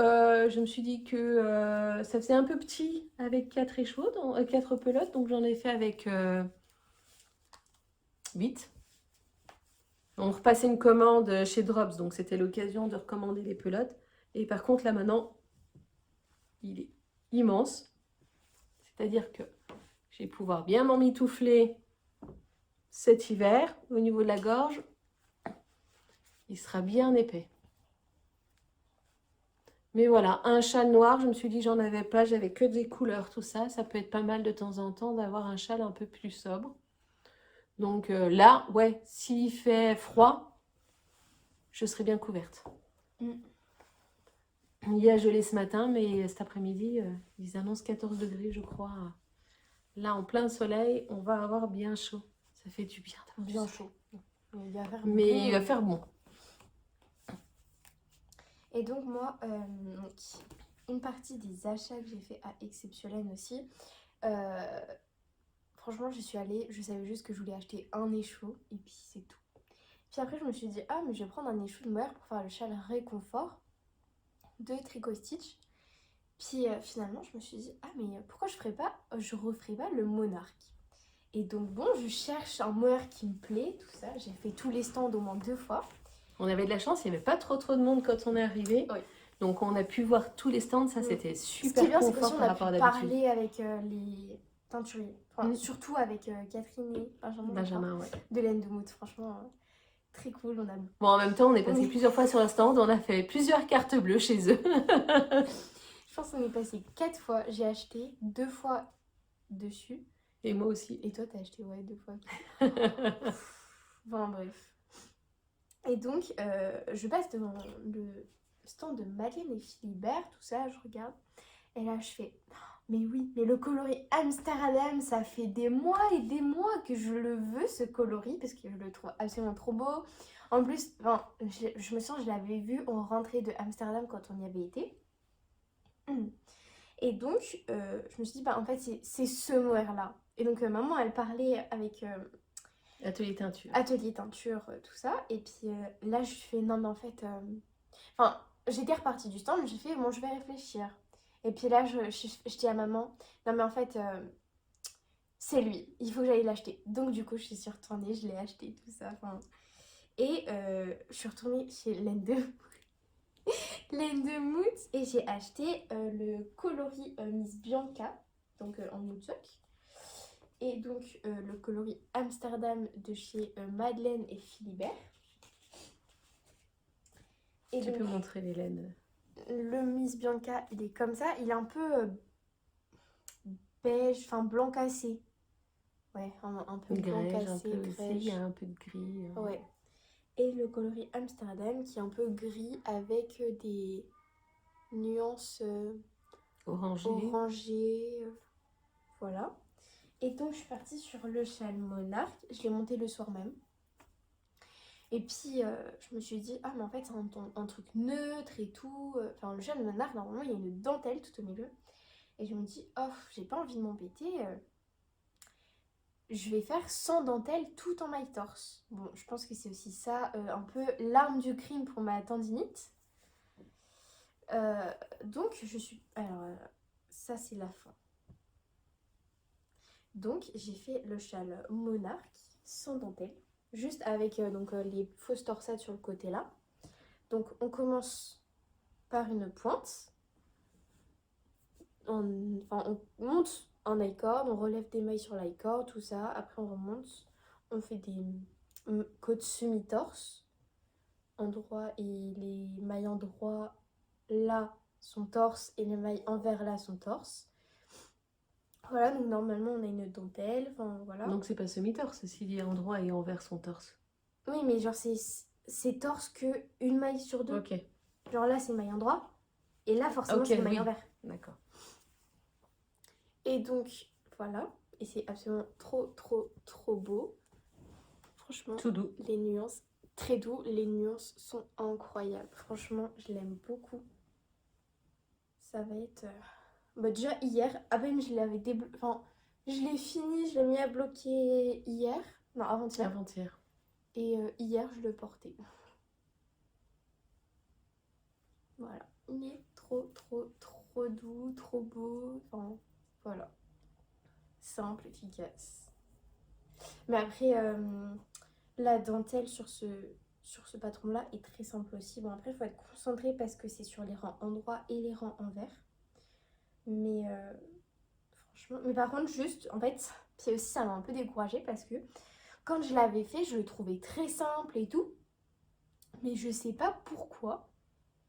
je me suis dit que ça faisait un peu petit avec 4 échauds, 4 pelotes. Donc j'en ai fait avec 8. On repassait une commande chez Drops, donc c'était l'occasion de recommander les pelotes. Et par contre, là maintenant, il est immense. C'est-à-dire que je vais pouvoir bien m'emmitoufler cet hiver au niveau de la gorge. Il sera bien épais. Mais voilà, un châle noir, je me suis dit j'en avais pas, j'avais que des couleurs, tout ça. Ça peut être pas mal de temps en temps d'avoir un châle un peu plus sobre. Donc là, ouais, s'il fait froid, je serai bien couverte. Il y a gelé ce matin, mais cet après-midi, ils annoncent 14 degrés, je crois. Là, en plein soleil, on va avoir bien chaud. Ça fait du bien d'avoir bien chaud. Il va faire Mais bon. il va faire bon. Et donc moi, donc, une partie des achats que j'ai fait à Exceptionnel aussi, franchement je suis allée, je savais juste que je voulais acheter un écheveau et puis c'est tout. Puis après je me suis dit, ah mais je vais prendre un écheveau de mohair pour faire le châle réconfort de Tricot Stitch. Puis finalement je me suis dit, ah mais pourquoi je referais pas le monarque. Et donc bon, je cherche un mohair qui me plaît, tout ça, j'ai fait tous les stands au moins 2 fois. On avait de la chance, il n'y avait pas trop de monde quand on est arrivé. Oui. Donc on a pu voir tous les stands, ça c'était Ce qui super est bien, c'est confort qu'aussi on par a rapport à pu d'habitude. parler avec les teinturiers. Enfin, surtout avec Catherine et Benjamin, ouais. de Laine de Mout. Franchement, très cool. On a... Bon, en même temps, on est passé plusieurs fois sur un stand, on a fait plusieurs cartes bleues chez eux. Je pense qu'on est passé 4 fois. J'ai acheté 2 fois dessus. Et moi aussi. Et toi, t'as acheté, ouais, 2 fois. Bon, bref. Et donc, je passe devant le stand de Madeleine et Philibert, tout ça, je regarde. Et là, je fais, mais oui, mais le coloris Amsterdam, ça fait des mois et des mois que je le veux, ce coloris, parce que je le trouve absolument trop beau. En plus, enfin, je me sens, je l'avais vu en rentrée de Amsterdam quand on y avait été. Et donc, je me suis dit, bah en fait, c'est ce mohair-là. Et donc, maman, elle parlait avec... Atelier teinture. Atelier teinture, tout ça. Et puis là, je fais, non, mais en fait... Enfin, j'étais repartie du stand, mais j'ai fait, bon, je vais réfléchir. Et puis là, je dis à maman, non, mais en fait, c'est lui, il faut que j'aille l'acheter. Donc, du coup, je suis retournée, je l'ai acheté, tout ça. Enfin... Et je suis retournée chez Laine de Mout et j'ai acheté le coloris Miss Bianca, donc en moutsock. Et donc le coloris Amsterdam de chez Madeleine et Philibert. Et tu peux montrer les laines. Le Miss Bianca, il est comme ça. Il est un peu beige, enfin blanc cassé. Ouais, un peu blanc cassé, grège. Il y a un peu de gris. Ouais. Et le coloris Amsterdam qui est un peu gris avec des nuances orangées. Voilà. Et donc je suis partie sur le châle monarque. Je l'ai monté le soir même. Et puis je me suis dit, ah mais en fait c'est un truc neutre et tout. Enfin le châle monarque, normalement il y a une dentelle tout au milieu. Et je me dis, oh j'ai pas envie de m'embêter. Je vais faire sans dentelle tout en maille torse. Bon, je pense que c'est aussi ça, un peu l'arme du crime pour ma tendinite. Donc je suis... Alors ça c'est la fin. Donc j'ai fait le châle monarque sans dentelle. Juste avec les fausses torsades sur le côté là. Donc on commence par une pointe. On monte en I-cord, on relève des mailles sur l'I-cord, tout ça. Après on remonte, on fait des côtes semi-torse. Endroit et les mailles endroit là sont torse et les mailles envers là sont torse. Voilà, donc normalement on a une dentelle, enfin voilà. Donc c'est pas semi-torse s'il y a endroit et envers son torse. Oui, mais genre c'est torse que une maille sur 2. Ok. Genre là c'est maille endroit et là forcément c'est maille envers. D'accord. Et donc voilà, et c'est absolument trop beau. Franchement, tout doux. Les nuances, très doux, les nuances sont incroyables. Franchement, je l'aime beaucoup. Ça va être... déjà hier, à peine je l'avais débloqué... Enfin, je l'ai fini, je l'ai mis à bloquer hier. Non, avant-hier. Avant-hier. Et hier, je le portais. Voilà. Il est trop doux, trop beau. Enfin, voilà. Simple, efficace. Mais après, la dentelle sur ce patron-là est très simple aussi. Bon, après, il faut être concentré parce que c'est sur les rangs endroits et les rangs envers. Mais franchement... Mais par contre, juste, en fait, puis aussi, ça m'a un peu découragée parce que quand je l'avais fait, je le trouvais très simple et tout. Mais je sais pas pourquoi.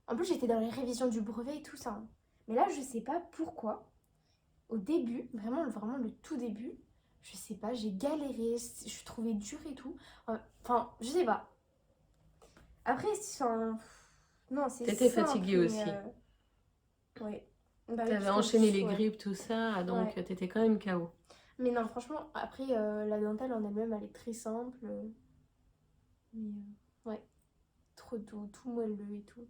En plus, j'étais dans les révisions du brevet et tout ça. Hein. Mais là, je sais pas pourquoi. Au début, vraiment le tout début, je sais pas, j'ai galéré, je trouvais dur et tout. Enfin, je sais pas. Après, non, c'est T'étais fatiguée aussi. Oui. Bah, t'avais enchaîné les grippes, tout ça, donc t'étais quand même KO. Mais non, franchement, après, la dentelle en elle-même, elle est très simple. Mais ouais, trop doux, tout moelleux et tout.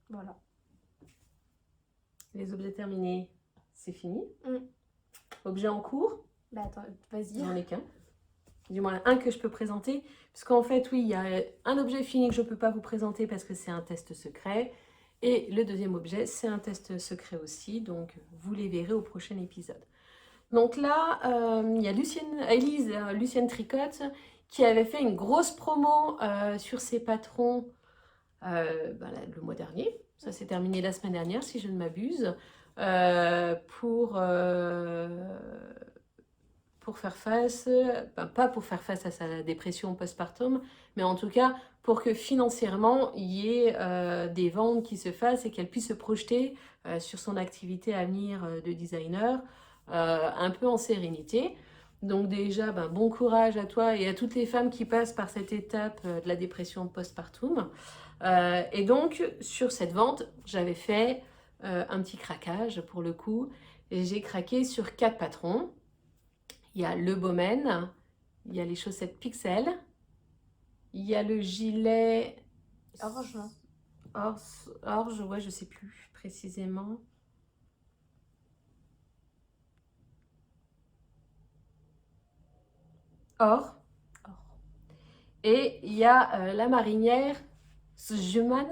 Voilà. Les objets terminés, c'est fini. Mm. Objet en cours, Bah attends, vas-y. j'en ai qu'un. Du moins un que je peux présenter. Parce qu'en fait, oui, il y a un objet fini que je ne peux pas vous présenter parce que c'est un test secret. Et le deuxième objet, c'est un test secret aussi. Donc, vous les verrez au prochain épisode. Donc là, il y a Lucienne Tricotte, qui avait fait une grosse promo sur ses patrons le mois dernier. Ça s'est terminé la semaine dernière, si je ne m'abuse. Pour faire face, pas pour faire face à sa dépression postpartum, mais en tout cas pour que financièrement il y ait des ventes qui se fassent et qu'elle puisse se projeter sur son activité à venir de designer un peu en sérénité. Donc déjà, bon courage à toi et à toutes les femmes qui passent par cette étape de la dépression postpartum. Et donc sur cette vente, j'avais fait un petit craquage pour le coup. Et j'ai craqué sur 4 patrons. Il y a le Bowman, il y a les chaussettes Pixel, il y a le gilet Orange, non? Orge, ouais, je sais plus précisément. Or. Et il y a la marinière Juman,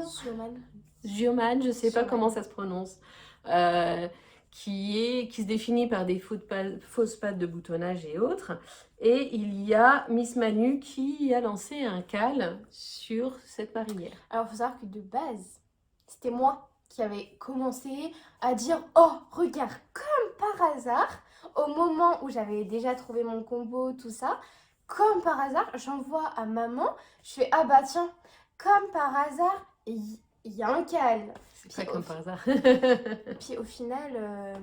je sais pas comment ça se prononce. Qui se définit par des fausses pattes de boutonnage et autres. Et il y a Miss Manu qui a lancé un cal sur cette marinière. Alors, il faut savoir que de base, c'était moi qui avais commencé à dire « Oh, regarde, comme par hasard !» Au moment où j'avais déjà trouvé mon combo, tout ça, comme par hasard, j'envoie à maman, je fais « Ah bah tiens, comme par hasard, il y a un cal. » C'est pas comme par hasard. Puis au final...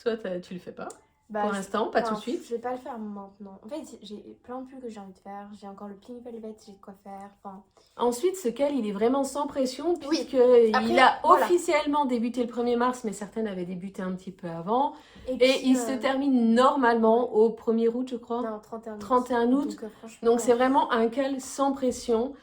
Toi, tu le fais pas Bah, pour l'instant, pas tout de suite. Je vais pas le faire maintenant. En fait, j'ai plein de pulls que j'ai envie de faire. J'ai encore le Pink Velvet, j'ai de quoi faire. Enfin... Ensuite, ce cal, il est vraiment sans pression puisque Après, il a officiellement débuté le 1er mars, mais certaines avaient débuté un petit peu avant. Et il se termine normalement au 1er août, je crois. Non, 31 août. 31 août. Donc c'est vraiment un cal sans pression.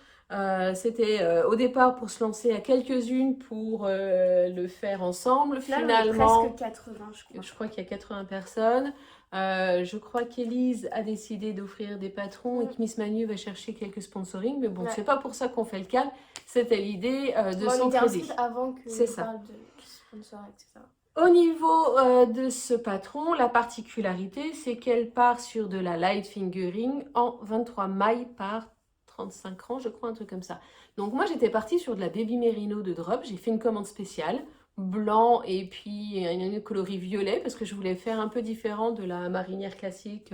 C'était au départ pour se lancer à quelques-unes pour le faire ensemble. Là, finalement, on est presque 80, je crois. Je crois qu'il y a 80 personnes. Je crois qu'Élise a décidé d'offrir des patrons et que Miss Manu va chercher quelques sponsorings. Mais bon, c'est pas pour ça qu'on fait le cal. C'était l'idée de s'entraider. Avant que c'est ça. Parle de sponsor, etc. Au niveau de ce patron, la particularité, c'est qu'elle part sur de la light fingering en 23 mailles par 35 rangs, je crois, un truc comme ça. Donc moi, j'étais partie sur de la Baby Merino de drop. J'ai fait une commande spéciale, blanc et puis un coloris violet, parce que je voulais faire un peu différent de la marinière classique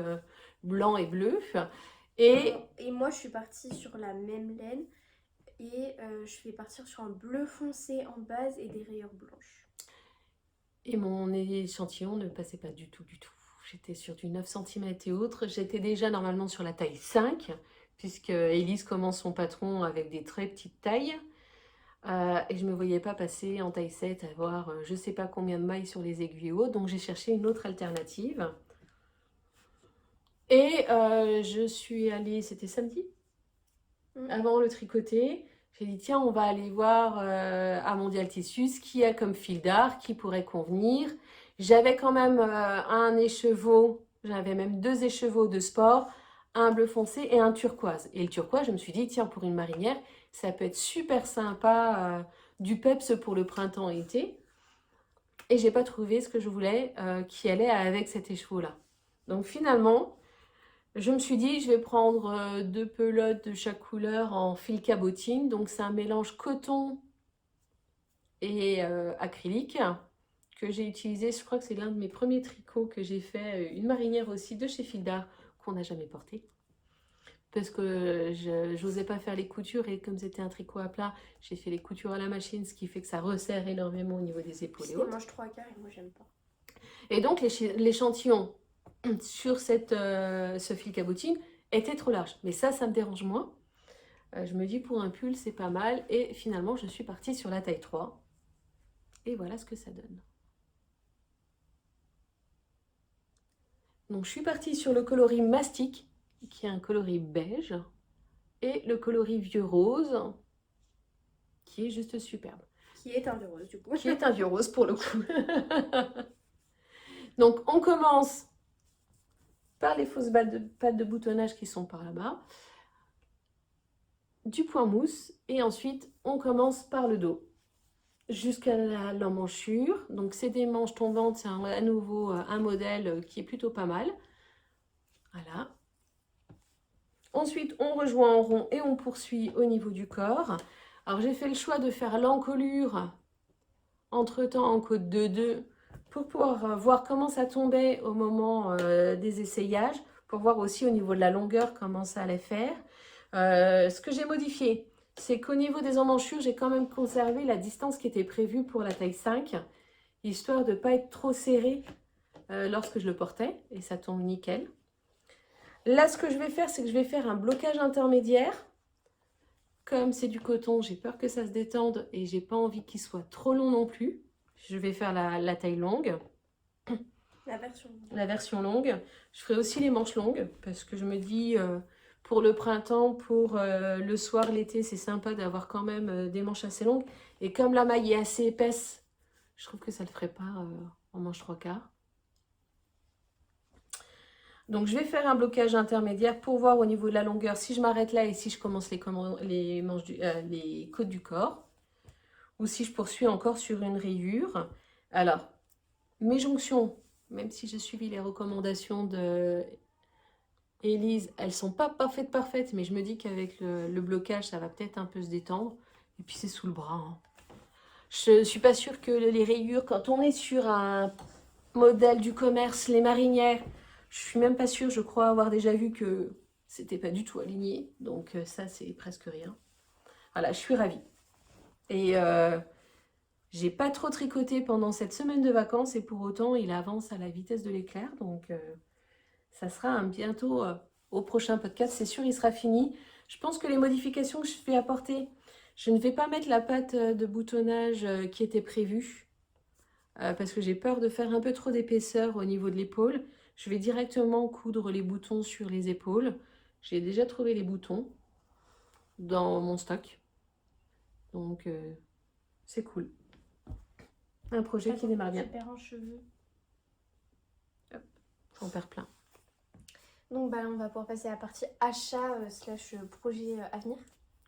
blanc et bleu. Et moi, je suis partie sur la même laine et je vais partir sur un bleu foncé en base et des rayures blanches. Et mon échantillon ne passait pas du tout. J'étais sur du 9 cm et autres. J'étais déjà normalement sur la taille 5, puisque Élise commence son patron avec des très petites tailles. Et je ne me voyais pas passer en taille 7, avoir je ne sais pas combien de mailles sur les aiguilles hautes. Donc j'ai cherché une autre alternative. Et je suis allée, c'était samedi, avant le tricoté. J'ai dit, tiens, on va aller voir à Mondial Tissus ce qu'il y a comme fil d'art qui pourrait convenir. J'avais quand même un écheveau, j'avais même 2 écheveaux de sport, un bleu foncé et un turquoise. Et le turquoise, je me suis dit, tiens, pour une marinière, ça peut être super sympa, du peps pour le printemps-été. Et j'ai pas trouvé ce que je voulais qui allait avec cet écheveau-là. Donc finalement, je me suis dit, je vais prendre 2 pelotes de chaque couleur en fil cabotine. Donc, c'est un mélange coton et acrylique que j'ai utilisé. Je crois que c'est l'un de mes premiers tricots que j'ai fait. Une marinière aussi de chez Fil d'Art qu'on n'a jamais porté. Parce que je n'osais pas faire les coutures et comme c'était un tricot à plat, j'ai fait les coutures à la machine, ce qui fait que ça resserre énormément au niveau des épaules. Moi, je 3/4 et moi, j'aime pas. Et donc, l'échantillon sur ce fil cabotine était trop large. Mais ça me dérange moins. Je me dis pour un pull, c'est pas mal. Et finalement, je suis partie sur la taille 3. Et voilà ce que ça donne. Donc, je suis partie sur le coloris mastic, qui est un coloris beige, et le coloris vieux rose, qui est juste superbe. Qui est un vieux rose, du coup. Qui est un vieux rose pour le coup. Donc, on commence par les fausses pattes de boutonnage qui sont par là-bas, du point mousse, et ensuite, on commence par le dos, jusqu'à l'emmanchure. Donc, c'est des manches tombantes, c'est à nouveau un modèle qui est plutôt pas mal. Voilà. Ensuite, on rejoint en rond et on poursuit au niveau du corps. Alors, j'ai fait le choix de faire l'encolure, entre-temps en côte 2-2, pour pouvoir voir comment ça tombait au moment des essayages, pour voir aussi au niveau de la longueur comment ça allait faire. Ce que j'ai modifié, c'est qu'au niveau des emmanchures, j'ai quand même conservé la distance qui était prévue pour la taille 5, histoire de ne pas être trop serré lorsque je le portais, et ça tombe nickel. Là, ce que je vais faire, c'est que je vais faire un blocage intermédiaire. Comme c'est du coton, j'ai peur que ça se détende et j'ai pas envie qu'il soit trop long non plus. Je vais faire la taille longue. La version longue. Je ferai aussi les manches longues parce que je me dis pour le printemps, pour le soir, l'été, c'est sympa d'avoir quand même des manches assez longues. Et comme la maille est assez épaisse, je trouve que ça ne le ferait pas en manche 3/4. Donc, je vais faire un blocage intermédiaire pour voir au niveau de la longueur si je m'arrête là et si je commence les côtes du corps. Ou si je poursuis encore sur une rayure. Alors, mes jonctions, même si j'ai suivi les recommandations de Élise, elles ne sont pas parfaites, mais je me dis qu'avec le blocage, ça va peut-être un peu se détendre. Et puis, c'est sous le bras. Hein. Je ne suis pas sûre que les rayures, quand on est sur un modèle du commerce, les marinières, je suis même pas sûre, je crois avoir déjà vu que c'était pas du tout aligné. Donc ça, c'est presque rien. Voilà, je suis ravie. Et j'ai pas trop tricoté pendant cette semaine de vacances et pour autant, il avance à la vitesse de l'éclair. Donc ça sera bientôt au prochain podcast. C'est sûr, il sera fini. Je pense que les modifications que je vais apporter, je ne vais pas mettre la patte de boutonnage qui était prévue. Parce que j'ai peur de faire un peu trop d'épaisseur au niveau de l'épaule. Je vais directement coudre les boutons sur les épaules. J'ai déjà trouvé les boutons dans mon stock. Donc, c'est cool. Un projet qui démarre bien. Je perds en cheveux. Hop, j'en perds plein. Donc, bah, on va pouvoir passer à la partie achat / projet à venir.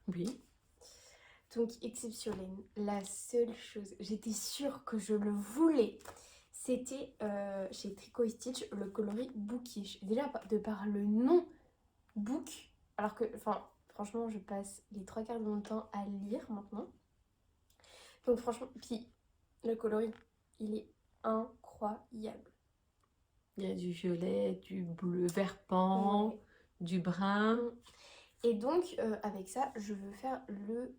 Oui. Donc, exceptionnel. La seule chose, j'étais sûre que je le voulais, c'était chez Tricot Stitch le coloris Bookish. Déjà, de par le nom Book, alors que, franchement, je passe les 3/4 de mon temps à lire maintenant. Donc, franchement, puis le coloris, il est incroyable. Il y a du violet, du bleu vert pan, ouais. Du brun. Et donc, avec ça, je veux faire le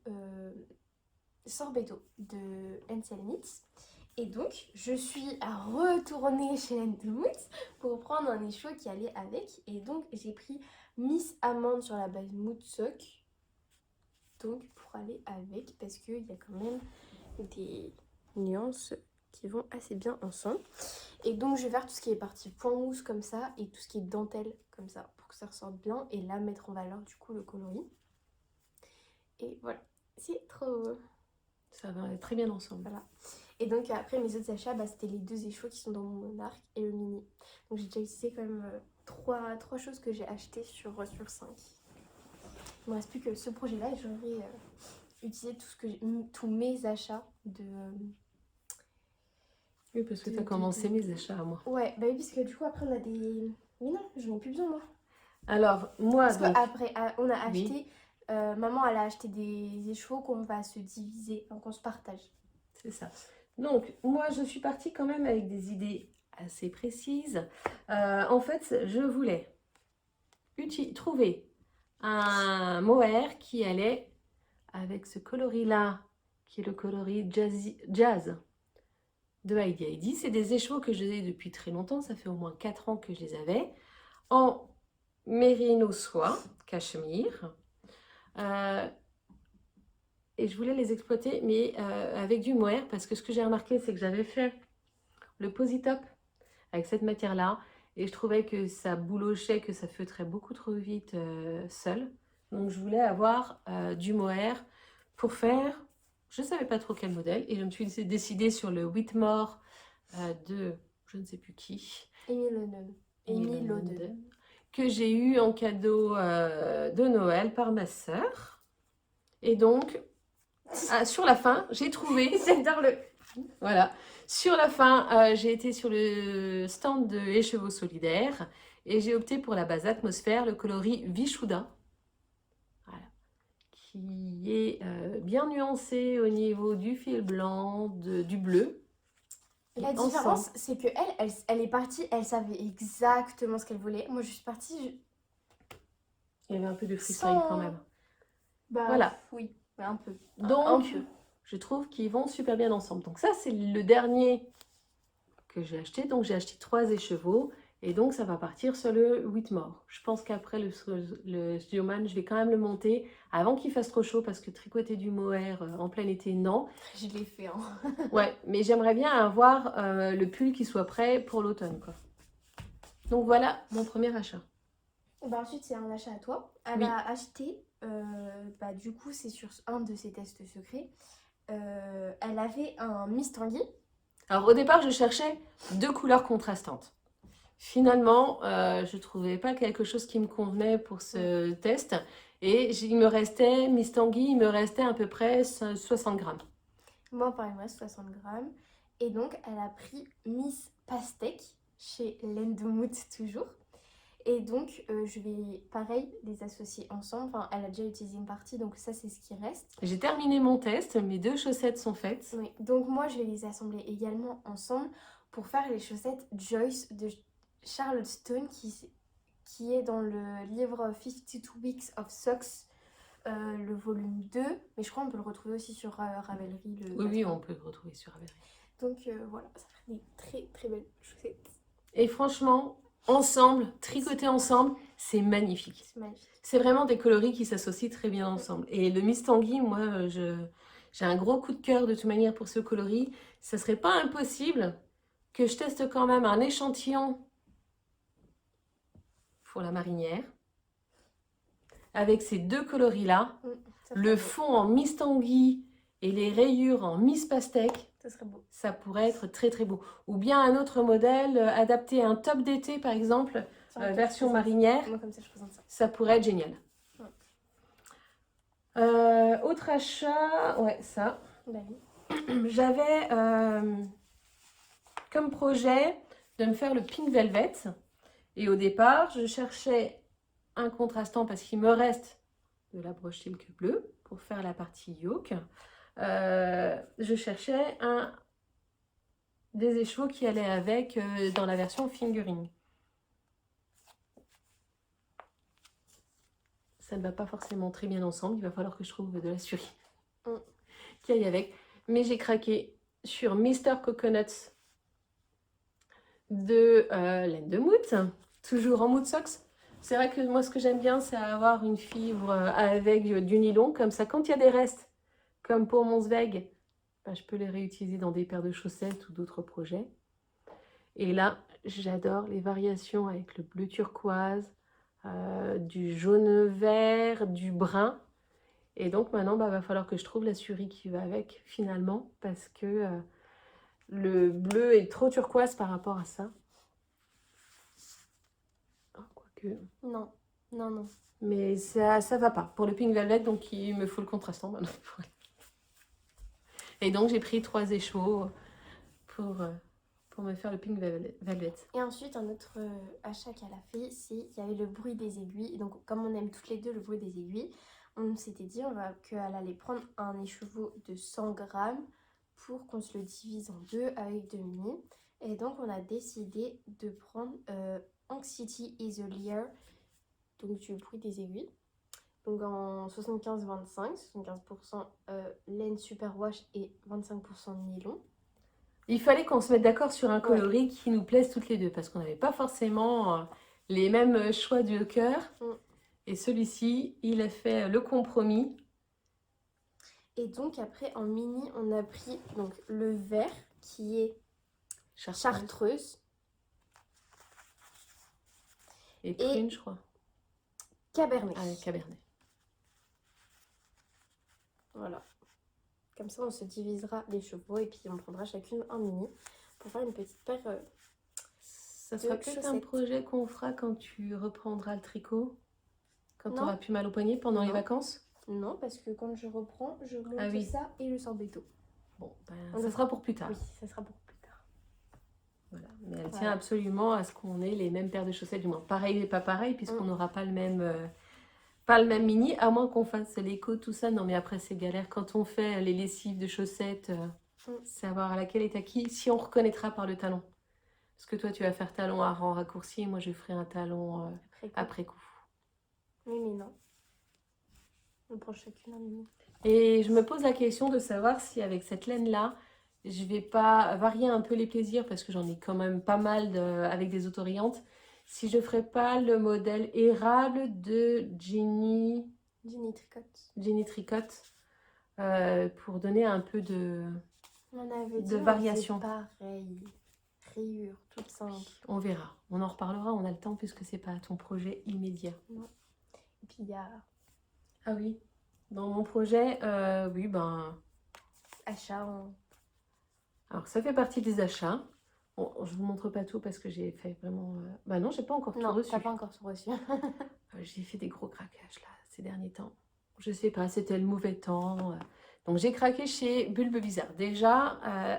sorbetto de Hansel Knits. Et donc, je suis retournée chez Hansel pour prendre un écheveau qui allait avec. Et donc, j'ai pris Miss Amande sur la base Moodsock. Donc, pour aller avec, parce qu'il y a quand même des nuances qui vont assez bien ensemble. Et donc, je vais faire tout ce qui est partie point mousse comme ça et tout ce qui est dentelle comme ça pour que ça ressorte bien. Et là, mettre en valeur du coup le coloris. Et voilà, c'est trop... Ça va aller très bien ensemble. Voilà. Et donc, après, mes autres achats, c'était les 2 échos qui sont dans mon arc et le mini. Donc, j'ai déjà utilisé quand même 3 choses que j'ai achetées sur 5. Il ne me reste plus que ce projet-là et j'aurais utilisé tous mes achats de... Oui, parce que tu as commencé mes achats à moi. Ouais, bah oui, parce que du coup, après, on a des... Mais non, j'en ai plus besoin, moi. Alors, moi... Parce qu'après, on a acheté... Oui. Maman, elle a acheté des écheveaux qu'on va se diviser, donc on se partage. C'est ça. Donc, moi, je suis partie quand même avec des idées assez précises. En fait, je voulais trouver un mohair qui allait avec ce coloris-là, qui est le coloris jazz de Heidi Heidi. C'est des écheveaux que j'ai depuis très longtemps, ça fait au moins 4 ans que je les avais, en mérino soie, cachemire. Et je voulais les exploiter, mais avec du mohair, parce que ce que j'ai remarqué, c'est que j'avais fait le Positop avec cette matière-là, Et je trouvais que ça boulochait, que ça feutrait beaucoup trop vite seul. Donc je voulais avoir du mohair pour faire, je ne savais pas trop quel modèle. Et je me suis décidée sur le Whitmore de je ne sais plus qui. Amy Loden. Que j'ai eu en cadeau de Noël par ma sœur. Et donc, sur la fin, j'ai trouvé... J'adore le... Voilà. Sur la fin, j'ai été sur le stand de Écheveau Solidaires et j'ai opté pour la base Atmosphère, le coloris Vishuda. Voilà. Qui est bien nuancé au niveau du fil blanc, du bleu. La différence, c'est que elle est partie, elle savait exactement ce qu'elle voulait. Moi, je suis partie... Il y avait un peu de freestyle quand même. Bah, voilà. Oui, un peu. Donc, je trouve qu'ils vont super bien ensemble. Donc ça, c'est le dernier que j'ai acheté. Donc j'ai acheté 3 écheveaux. Et donc ça va partir sur le Whitmore. Je pense qu'après le Studioman, je vais quand même le monter avant qu'il fasse trop chaud parce que tricoter du mohair en plein été, non. Je l'ai fait. Hein. Ouais, mais j'aimerais bien avoir le pull qui soit prêt pour l'automne, quoi. Donc voilà mon premier achat. Bah ensuite, c'est un achat à toi. Elle a acheté, du coup, c'est sur un de ses tests secrets. Elle avait un Miss Tanguy. Alors au départ, je cherchais 2 couleurs contrastantes. Finalement, je ne trouvais pas quelque chose qui me convenait pour ce test. Et il me restait, Miss Tanguy, il me restait à peu près 60 grammes. Moi, pareil, il me reste 60 grammes. Et donc, elle a pris Miss Pastèque chez Lendemout toujours. Et donc, je vais, pareil, les associer ensemble. Enfin, elle a déjà utilisé une partie, donc ça, c'est ce qui reste. J'ai terminé mon test, mes 2 chaussettes sont faites. Oui, donc moi, je vais les assembler également ensemble pour faire les chaussettes Joyce de Charlotte Stone qui est dans le livre 52 Weeks of Socks, le volume 2. Mais je crois qu'on peut le retrouver aussi sur Ravelry. Oui, on peut le retrouver sur Ravelry. Donc voilà, ça fait des très très belles chaussettes. Et franchement, ensemble, tricoter ensemble, c'est magnifique. C'est magnifique. C'est vraiment des coloris qui s'associent très bien ensemble. Et le Miss Tanguy, moi, j'ai un gros coup de cœur de toute manière pour ce coloris. Ça serait pas impossible que je teste quand même un échantillon pour la marinière. Avec ces 2 coloris-là, le fond en Miss Tanguy et les rayures en Miss Pastèque, ça serait beau. Ça pourrait être très très beau. Ou bien un autre modèle adapté à un top d'été par exemple, version marinière. Moi comme ça je présente ça. Ça pourrait être génial. Autre achat, ouais ça. Bah oui. J'avais comme projet de me faire le Pink Velvet. Et au départ, je cherchais un contrastant parce qu'il me reste de la broche silk bleue pour faire la partie yoke. Je cherchais des écheveaux qui allaient avec dans la version fingering. Ça ne va pas forcément très bien ensemble. Il va falloir que je trouve de la surie qui aille avec. Mais j'ai craqué sur Mr. Coconuts de Lendemout, toujours en mood socks. C'est vrai que moi, ce que j'aime bien, c'est avoir une fibre avec du nylon. Comme ça, quand il y a des restes, comme pour mon Zweig, je peux les réutiliser dans des paires de chaussettes ou d'autres projets. Et là, j'adore les variations avec le bleu turquoise, du jaune vert, du brun. Et donc maintenant, va falloir que je trouve la surie qui va avec finalement, parce que le bleu est trop turquoise par rapport à ça. Oh, quoique... Non. Mais ça va pas. Pour le Pink Velvet, donc il me faut le contrastant maintenant. Et donc j'ai pris 3 écheveaux pour me faire le Pink Velvet. Et ensuite, un autre achat qu'elle a fait, c'est qu'il y avait le bruit des aiguilles. Donc comme on aime toutes les deux le bruit des aiguilles, on s'était dit qu'elle allait prendre un écheveau de 100 grammes pour qu'on se le divise en 2 avec 2 mini. Et donc on a décidé de prendre Anxiety is a Lear, donc du bruit des aiguilles. Donc en 75-25, 75% laine superwash et 25% nylon. Il fallait qu'on se mette d'accord sur un coloris qui nous plaise toutes les deux, parce qu'on n'avait pas forcément les mêmes choix du cœur. Et celui-ci, il a fait le compromis. Et donc après, en mini, on a pris donc, le vert qui est chartreuse. Et prune, je crois. Cabernet. Ah, Cabernet. Voilà. Comme ça, on se divisera les chevaux et puis on prendra chacune un mini pour faire une petite paire. Ça sera peut-être un projet qu'on fera quand tu reprendras le tricot. Quand tu auras plus mal au poignet pendant les vacances. Non, parce que quand je reprends, je monte ça et le sorbetto. Bon, ben, ça sera pour plus tard. Oui, ça sera pour plus tard. Voilà. Mais elle tient absolument à ce qu'on ait les mêmes paires de chaussettes, du moins pareil et pas pareil, puisqu'on n'aura pas le même mini, à moins qu'on fasse l'écho, tout ça. Non, mais après, c'est galère. Quand on fait les lessives de chaussettes, savoir à laquelle est acquis, si on reconnaîtra par le talon. Parce que toi, tu vas faire talon à rang raccourci, et moi, je ferai un talon après coup. Oui, mais non. On prend chacune un mini. Et je me pose la question de savoir si avec cette laine-là, je vais pas varier un peu les plaisirs, parce que j'en ai quand même pas mal avec des autorillantes. Si je ferais pas le modèle érable de Ginny Tricotte pour donner un peu de variation. Pareil, rayures, toute simple. On verra, on en reparlera, on a le temps puisque c'est pas ton projet immédiat. Non. Et puis il y a... Ah oui, dans mon projet, oui, ben... Achat. Alors ça fait partie des achats. Bon, je vous montre pas tout parce que j'ai fait vraiment... Bah non, j'ai pas encore tout reçu. Non, t'as pas encore tout reçu. J'ai fait des gros craquages là, ces derniers temps. Je sais pas, c'était le mauvais temps. Donc j'ai craqué chez Bulbe Bizarre. Déjà,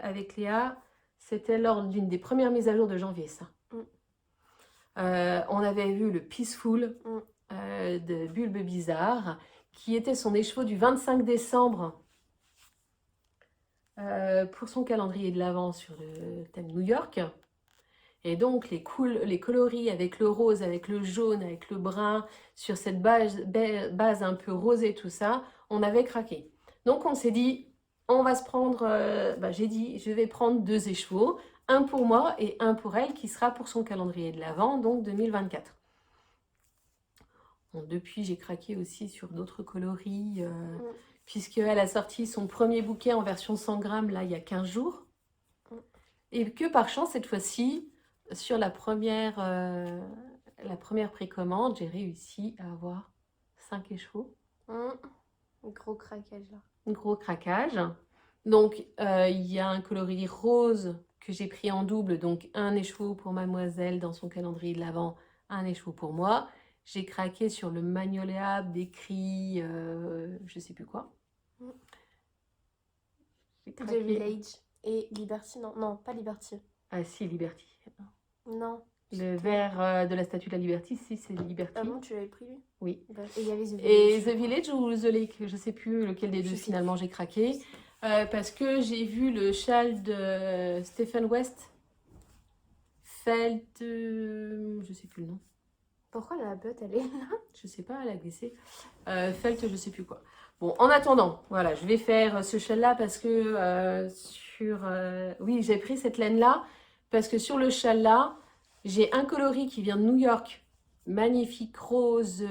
avec Léa, c'était lors d'une des premières mises à jour de janvier, ça. On avait vu le Peaceful de Bulbe Bizarre, qui était son écheveau du 25 décembre pour son calendrier de l'Avent sur le thème New York. Et donc les coloris avec le rose, avec le jaune, avec le brun, sur cette base un peu rosée, tout ça, on avait craqué. Donc on s'est dit, on va se prendre, j'ai dit, je vais prendre 2 écheveaux, un pour moi et un pour elle, qui sera pour son calendrier de l'Avent, donc 2024. Bon, depuis, j'ai craqué aussi sur d'autres coloris, puisqu'elle a sorti son premier bouquet en version 100 grammes, là, il y a 15 jours. Et que par chance, cette fois-ci, sur la première précommande, j'ai réussi à avoir 5 écheveaux. Gros craquage là. Gros craquage. Donc, il y a un coloris rose que j'ai pris en double. Donc, un écheveau pour mademoiselle dans son calendrier de l'Avent, un écheveau pour moi. J'ai craqué sur le magnolia, Bécry, je sais plus quoi. J'ai craqué. The Village et Liberty, non, pas Liberty. Ah si, Liberty. Non. Le vert de la statue de la Liberty, si, c'est Liberty. Ah bon, tu l'avais pris lui? Oui. Et il y avait The Village. Et The Village ou The Lake, je sais plus lequel des deux finalement j'ai craqué. Parce que j'ai vu le châle de Stephen West. Je sais plus le nom. Pourquoi la botte elle est là? Je sais pas, elle a glissé. Felt, je sais plus quoi. Bon, en attendant, voilà, je vais faire ce châle là parce que oui, j'ai pris cette laine là parce que sur le châle là, j'ai un coloris qui vient de New York. Magnifique rose.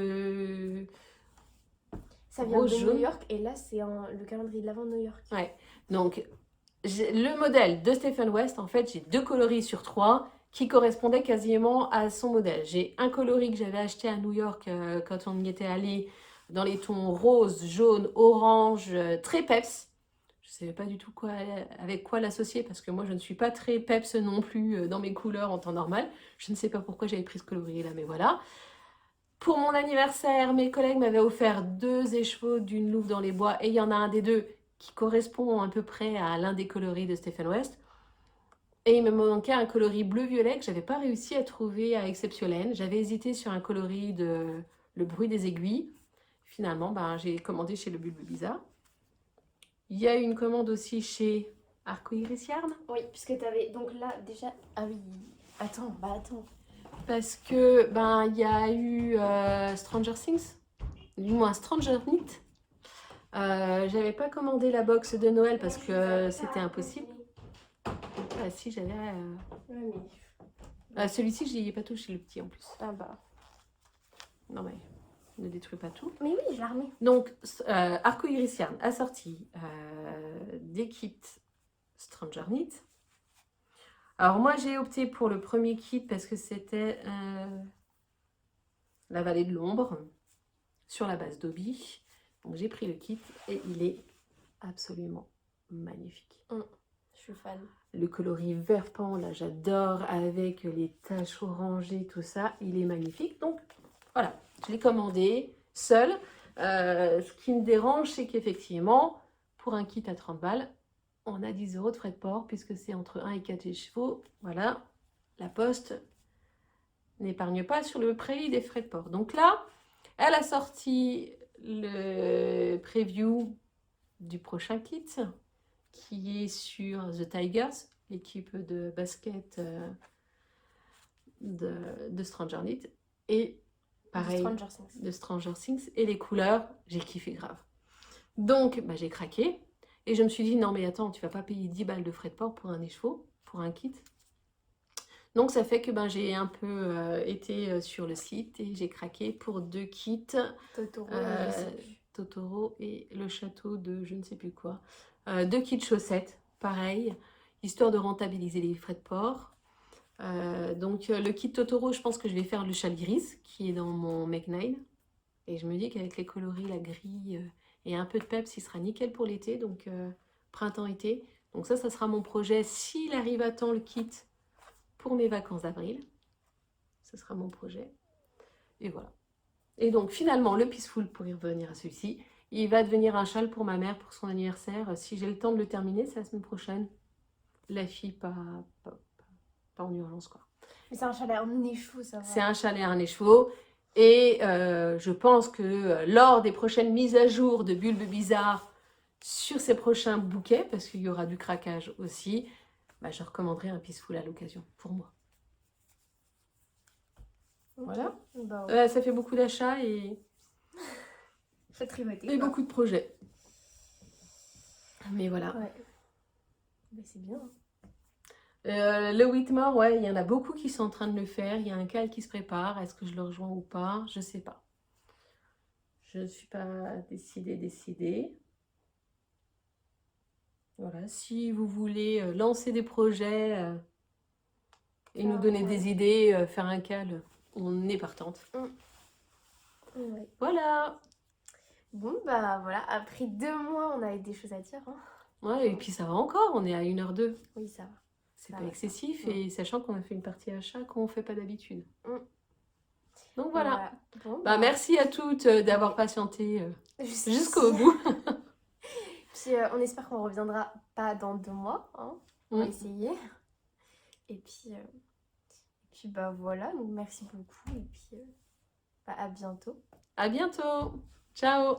Ça vient de New York et là c'est le calendrier de l'Avent New York. Ouais. Donc le modèle de Stephen West, en fait, j'ai 2 coloris sur 3 qui correspondaient quasiment à son modèle. J'ai un coloris que j'avais acheté à New York quand on y était allé dans les tons rose, jaune, orange, très peps. Je ne savais pas du tout avec quoi l'associer parce que moi je ne suis pas très peps non plus dans mes couleurs en temps normal. Je ne sais pas pourquoi j'avais pris ce coloris là, mais voilà. Pour mon anniversaire, mes collègues m'avaient offert 2 écheveaux d'une louve dans les bois et il y en a un des 2 qui correspond à peu près à l'un des coloris de Stephen West. Et il me manquait un coloris bleu-violet que je n'avais pas réussi à trouver à Exceptiolaine. J'avais hésité sur un coloris de Le bruit des aiguilles. Finalement, j'ai commandé chez le Bulbe Bizarre. Il y a une commande aussi chez Arcoiris Yarn. Oui, puisque tu avais... Donc là, déjà... Ah oui, attends. Parce que, il y a eu Stranger Things. Du moins, Stranger Knit. J'avais pas commandé la box de Noël parce que c'était impossible. Ah si, j'avais... celui-ci, je n'y ai pas touché, le petit en plus. Ah bah. Non mais, ne détruis pas tout. Mais oui, je l'ai remis. Donc, Arcoiris Yarn a sorti des kits Stranger Knit. Alors moi, j'ai opté pour le premier kit parce que c'était la vallée de l'ombre, sur la base d'Obi. Donc j'ai pris le kit et il est absolument magnifique. Je suis fan. Le coloris vert pan, là j'adore, avec les taches orangées, tout ça, il est magnifique. Donc voilà, je l'ai commandé seul. Ce qui me dérange, c'est qu'effectivement, pour un kit à 30 balles, on a 10 € de frais de port, puisque c'est entre 1 et 4 chevaux. Voilà, la Poste n'épargne pas sur le prix des frais de port. Donc là, elle a sorti le preview du prochain kit, qui est sur The Tigers, l'équipe de basket de Stranger Things. Et pareil, de Stranger Things. Et les couleurs, j'ai kiffé grave. Donc, bah, j'ai craqué. Et je me suis dit, non mais attends, tu vas pas payer 10 balles de frais de port pour un écheveau, pour un kit. Donc ça fait que ben, j'ai un peu été sur le site et j'ai craqué pour 2 kits. Totoro et le château de je ne sais plus quoi. 2 kits chaussettes, pareil, histoire de rentabiliser les frais de port. Donc le kit Totoro, je pense que je vais faire le châle grise qui est dans mon Make 9. Et je me dis qu'avec les coloris, la grille et un peu de peps, il sera nickel pour l'été, donc printemps-été. Donc ça sera mon projet s'il arrive à temps le kit pour mes vacances d'avril. Ce sera mon projet. Et voilà. Et donc finalement, le Peaceful, pour y revenir à celui-ci, il va devenir un châle pour ma mère pour son anniversaire. Si j'ai le temps de le terminer, c'est la semaine prochaine. La fille, pas en urgence, quoi. Mais c'est un chalet en écheveau, ça va. C'est un chalet en écheveau. Et je pense que lors des prochaines mises à jour de Bulbe Bizarre sur ces prochains bouquets, parce qu'il y aura du craquage aussi, bah, je recommanderai un Peaceful à l'occasion, pour moi. Okay. Voilà. Bah, ouais. Ça fait beaucoup d'achats et... Faut tricoter. Et beaucoup de projets. Mais voilà. Ouais. Bah, c'est bien. Le Whitmore, ouais, il y en a beaucoup qui sont en train de le faire. Il y a un cal qui se prépare. Est-ce que je le rejoins ou pas? Je sais pas. Je ne suis pas décidée. Voilà, si vous voulez lancer des projets et nous donner des idées, faire un cal, on est partante. Ouais. Voilà. Bon, bah voilà, après 2 mois, on avait des choses à dire. Hein. Ouais, et puis ça va encore, on est à 1h02. Oui, ça va. C'est pas excessif, et sachant qu'on a fait une partie achat qu'on ne fait pas d'habitude. Donc voilà. Bon, bah, merci à toutes d'avoir patienté jusqu'au bout. Puis on espère qu'on reviendra pas dans 2 mois. Hein. On va essayer. Et puis bah voilà, donc merci beaucoup. Et puis bah, à bientôt. À bientôt. Ciao.